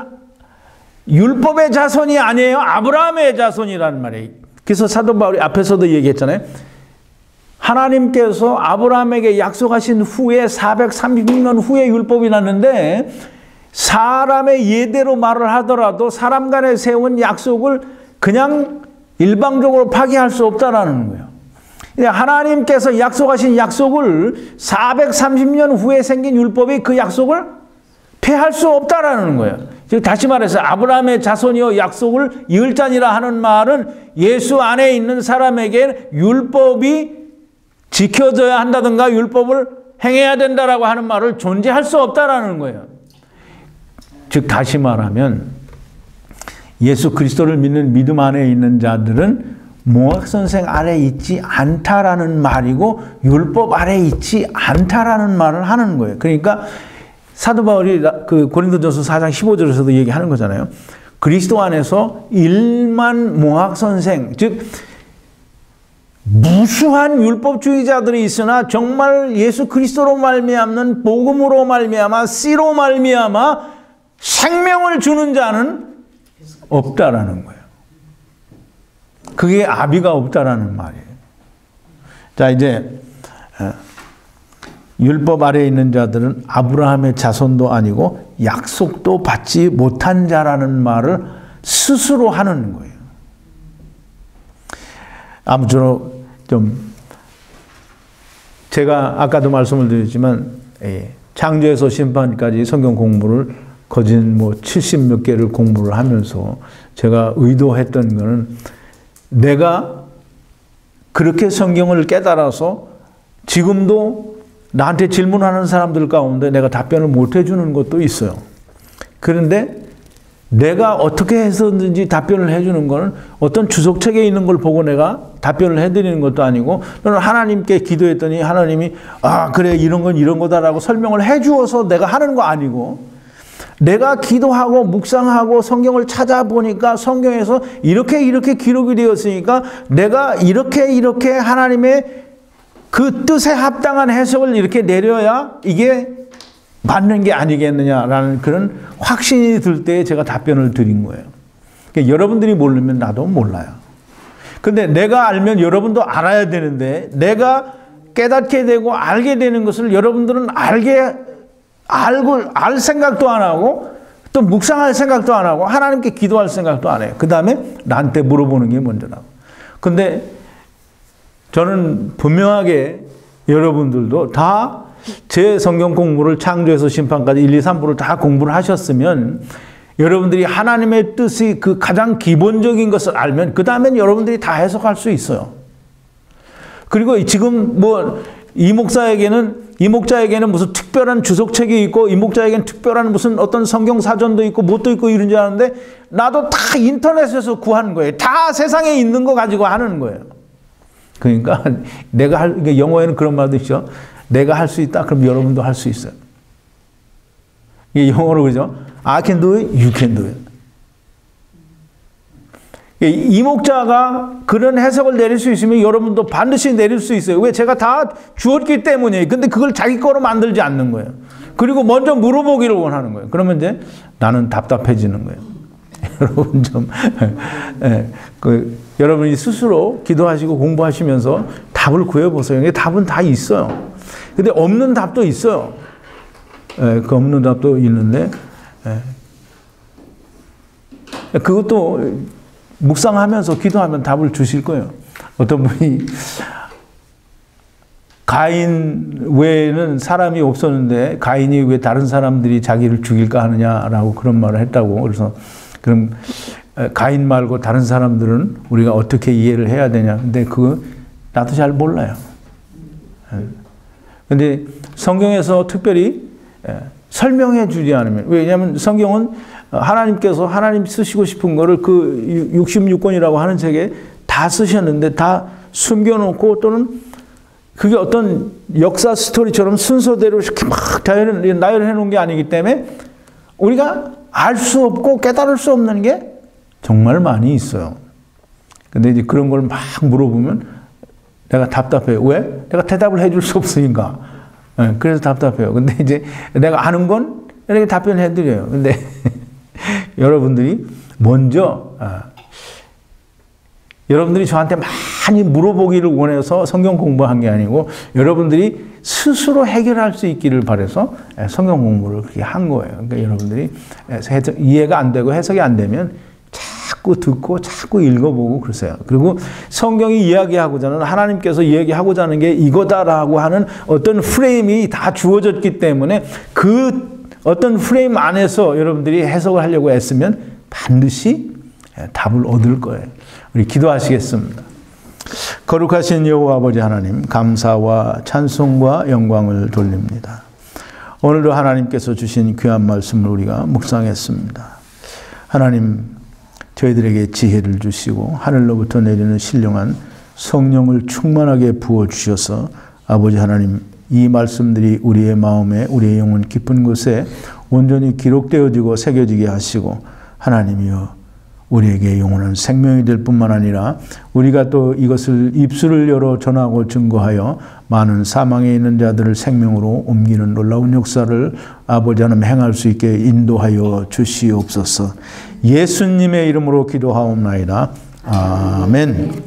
율법의 자손이 아니에요. 아브라함의 자손이라는 말이에요. 그래서 사도 바울이 앞에서도 얘기했잖아요. 하나님께서 아브라함에게 약속하신 후에 430년 후에 율법이 났는데 사람의 예대로 말을 하더라도 사람 간에 세운 약속을 그냥 일방적으로 파기할 수 없다라는 거예요. 하나님께서 약속하신 약속을 430년 후에 생긴 율법이 그 약속을 폐할 수 없다라는 거예요. 즉 다시 말해서 아브라함의 자손이여 약속을 이을 자니라 하는 말은 예수 안에 있는 사람에게 율법이 지켜져야 한다든가 율법을 행해야 된다라고 하는 말을 존재할 수 없다라는 거예요. 즉 다시 말하면 예수 그리스도를 믿는 믿음 안에 있는 자들은 몽학선생 아래 있지 않다라는 말이고 율법 아래 있지 않다라는 말을 하는 거예요. 그러니까 사도 바울이 그 고린도전서 4장 15절에서도 얘기하는 거잖아요. 그리스도 안에서 일만 몽학선생, 즉 무수한 율법주의자들이 있으나 정말 예수 그리스도로 말미암는 복음으로 말미암아 씨로 말미암아 생명을 주는 자는 없다라는 거예요. 그게 아비가 없다라는 말이에요. 자, 이제 율법 아래에 있는 자들은 아브라함의 자손도 아니고 약속도 받지 못한 자라는 말을 스스로 하는 거예요. 아무쪼록 좀 제가 아까도 말씀을 드렸지만 창조에서 심판까지 성경 공부를 거진 뭐 70몇 개를 공부를 하면서 제가 의도했던 거는 내가 그렇게 성경을 깨달아서 지금도 나한테 질문하는 사람들 가운데 내가 답변을 못 해주는 것도 있어요. 그런데 내가 어떻게 해서든지 답변을 해주는 거는 어떤 주석책에 있는 걸 보고 내가 답변을 해드리는 것도 아니고 저는 하나님께 기도했더니 하나님이 아 그래 이런 건 이런 거다라고 설명을 해주어서 내가 하는 거 아니고 내가 기도하고 묵상하고 성경을 찾아보니까 성경에서 이렇게 기록이 되었으니까 내가 이렇게 하나님의 그 뜻에 합당한 해석을 이렇게 내려야 이게 맞는 게 아니겠느냐라는 그런 확신이 들 때 제가 답변을 드린 거예요. 그러니까 여러분들이 모르면 나도 몰라요. 근데 내가 알면 여러분도 알아야 되는데 내가 깨닫게 되고 알게 되는 것을 여러분들은 알 생각도 안 하고 또 묵상할 생각도 안 하고 하나님께 기도할 생각도 안 해요. 그 다음에 나한테 물어보는 게 먼저라고. 근데 저는 분명하게 여러분들도 다 제 성경 공부를 창조에서 심판까지 1, 2, 3부를 다 공부를 하셨으면 여러분들이 하나님의 뜻이 그 가장 기본적인 것을 알면 그 다음엔 여러분들이 다 해석할 수 있어요. 그리고 지금 뭐 이 목자에게는 무슨 특별한 주석책이 있고 이 목자에게는 특별한 무슨 어떤 성경 사전도 있고 뭣도 있고 이런 줄 아는데 나도 다 인터넷에서 구하는 거예요. 다 세상에 있는 거 가지고 하는 거예요. 그러니까 영어에는 그런 말도 있죠. 내가 할 수 있다. 그럼 여러분도 할 수 있어요. 이게 영어로 그러죠. I can do it, you can do it. 이 목자가 그런 해석을 내릴 수 있으면 여러분도 반드시 내릴 수 있어요. 왜? 제가 다 주었기 때문이에요. 근데 그걸 자기 거로 만들지 않는 거예요. 그리고 먼저 물어보기를 원하는 거예요. 그러면 이제 나는 답답해지는 거예요. 여러분 여러분이 스스로 기도하시고 공부하시면서 답을 구해보세요. 답은 다 있어요. 근데 없는 답도 있어요. 그 없는 답도 있는데, 그것도 묵상하면서 기도하면 답을 주실 거예요. 어떤 분이 가인 외에는 사람이 없었는데 가인이 왜 다른 사람들이 자기를 죽일까 하느냐라고 그런 말을 했다고. 그래서 그럼 가인 말고 다른 사람들은 우리가 어떻게 이해를 해야 되냐. 근데 그거 나도 잘 몰라요. 근데 성경에서 특별히 설명해 주지 않으면, 왜냐하면 성경은 하나님께서 하나님 쓰시고 싶은 거를 그 66권이라고 하는 책에 다 쓰셨는데 다 숨겨놓고 또는 그게 어떤 역사 스토리처럼 순서대로 이렇게 막 나열해 놓은 게 아니기 때문에 우리가 알 수 없고 깨달을 수 없는 게 정말 많이 있어요. 근데 이제 그런 걸 막 물어보면 내가 답답해요. 왜? 내가 대답을 해줄 수 없으니까. 그래서 답답해요. 근데 이제 내가 아는 건 이렇게 답변해 드려요. 근데 여러분들이 먼저 여러분들이 저한테 많이 물어보기를 원해서 성경 공부한 게 아니고 여러분들이 스스로 해결할 수 있기를 바라서 성경 공부를 그렇게 한 거예요. 그러니까 여러분들이 이해가 안 되고 해석이 안 되면 자꾸 듣고 자꾸 읽어보고 그러세요. 그리고 성경이 이야기하고자 하는 하나님께서 이야기하고자 하는 게 이거다라고 하는 어떤 프레임이 다 주어졌기 때문에 그 어떤 프레임 안에서 여러분들이 해석을 하려고 애쓰면 반드시 답을 얻을 거예요. 우리 기도하시겠습니다. 거룩하신 여호와 아버지 하나님, 감사와 찬송과 영광을 돌립니다. 오늘도 하나님께서 주신 귀한 말씀을 우리가 묵상했습니다. 하나님, 저희들에게 지혜를 주시고 하늘로부터 내리는 신령한 성령을 충만하게 부어주셔서 아버지 하나님, 이 말씀들이 우리의 마음에 우리의 영혼 깊은 곳에 온전히 기록되어지고 새겨지게 하시고 하나님이여 우리에게 영원한 생명이 될 뿐만 아니라 우리가 또 이것을 입술을 열어 전하고 증거하여 많은 사망에 있는 자들을 생명으로 옮기는 놀라운 역사를 아버지 하나님 행할 수 있게 인도하여 주시옵소서. 예수님의 이름으로 기도하옵나이다. 아멘.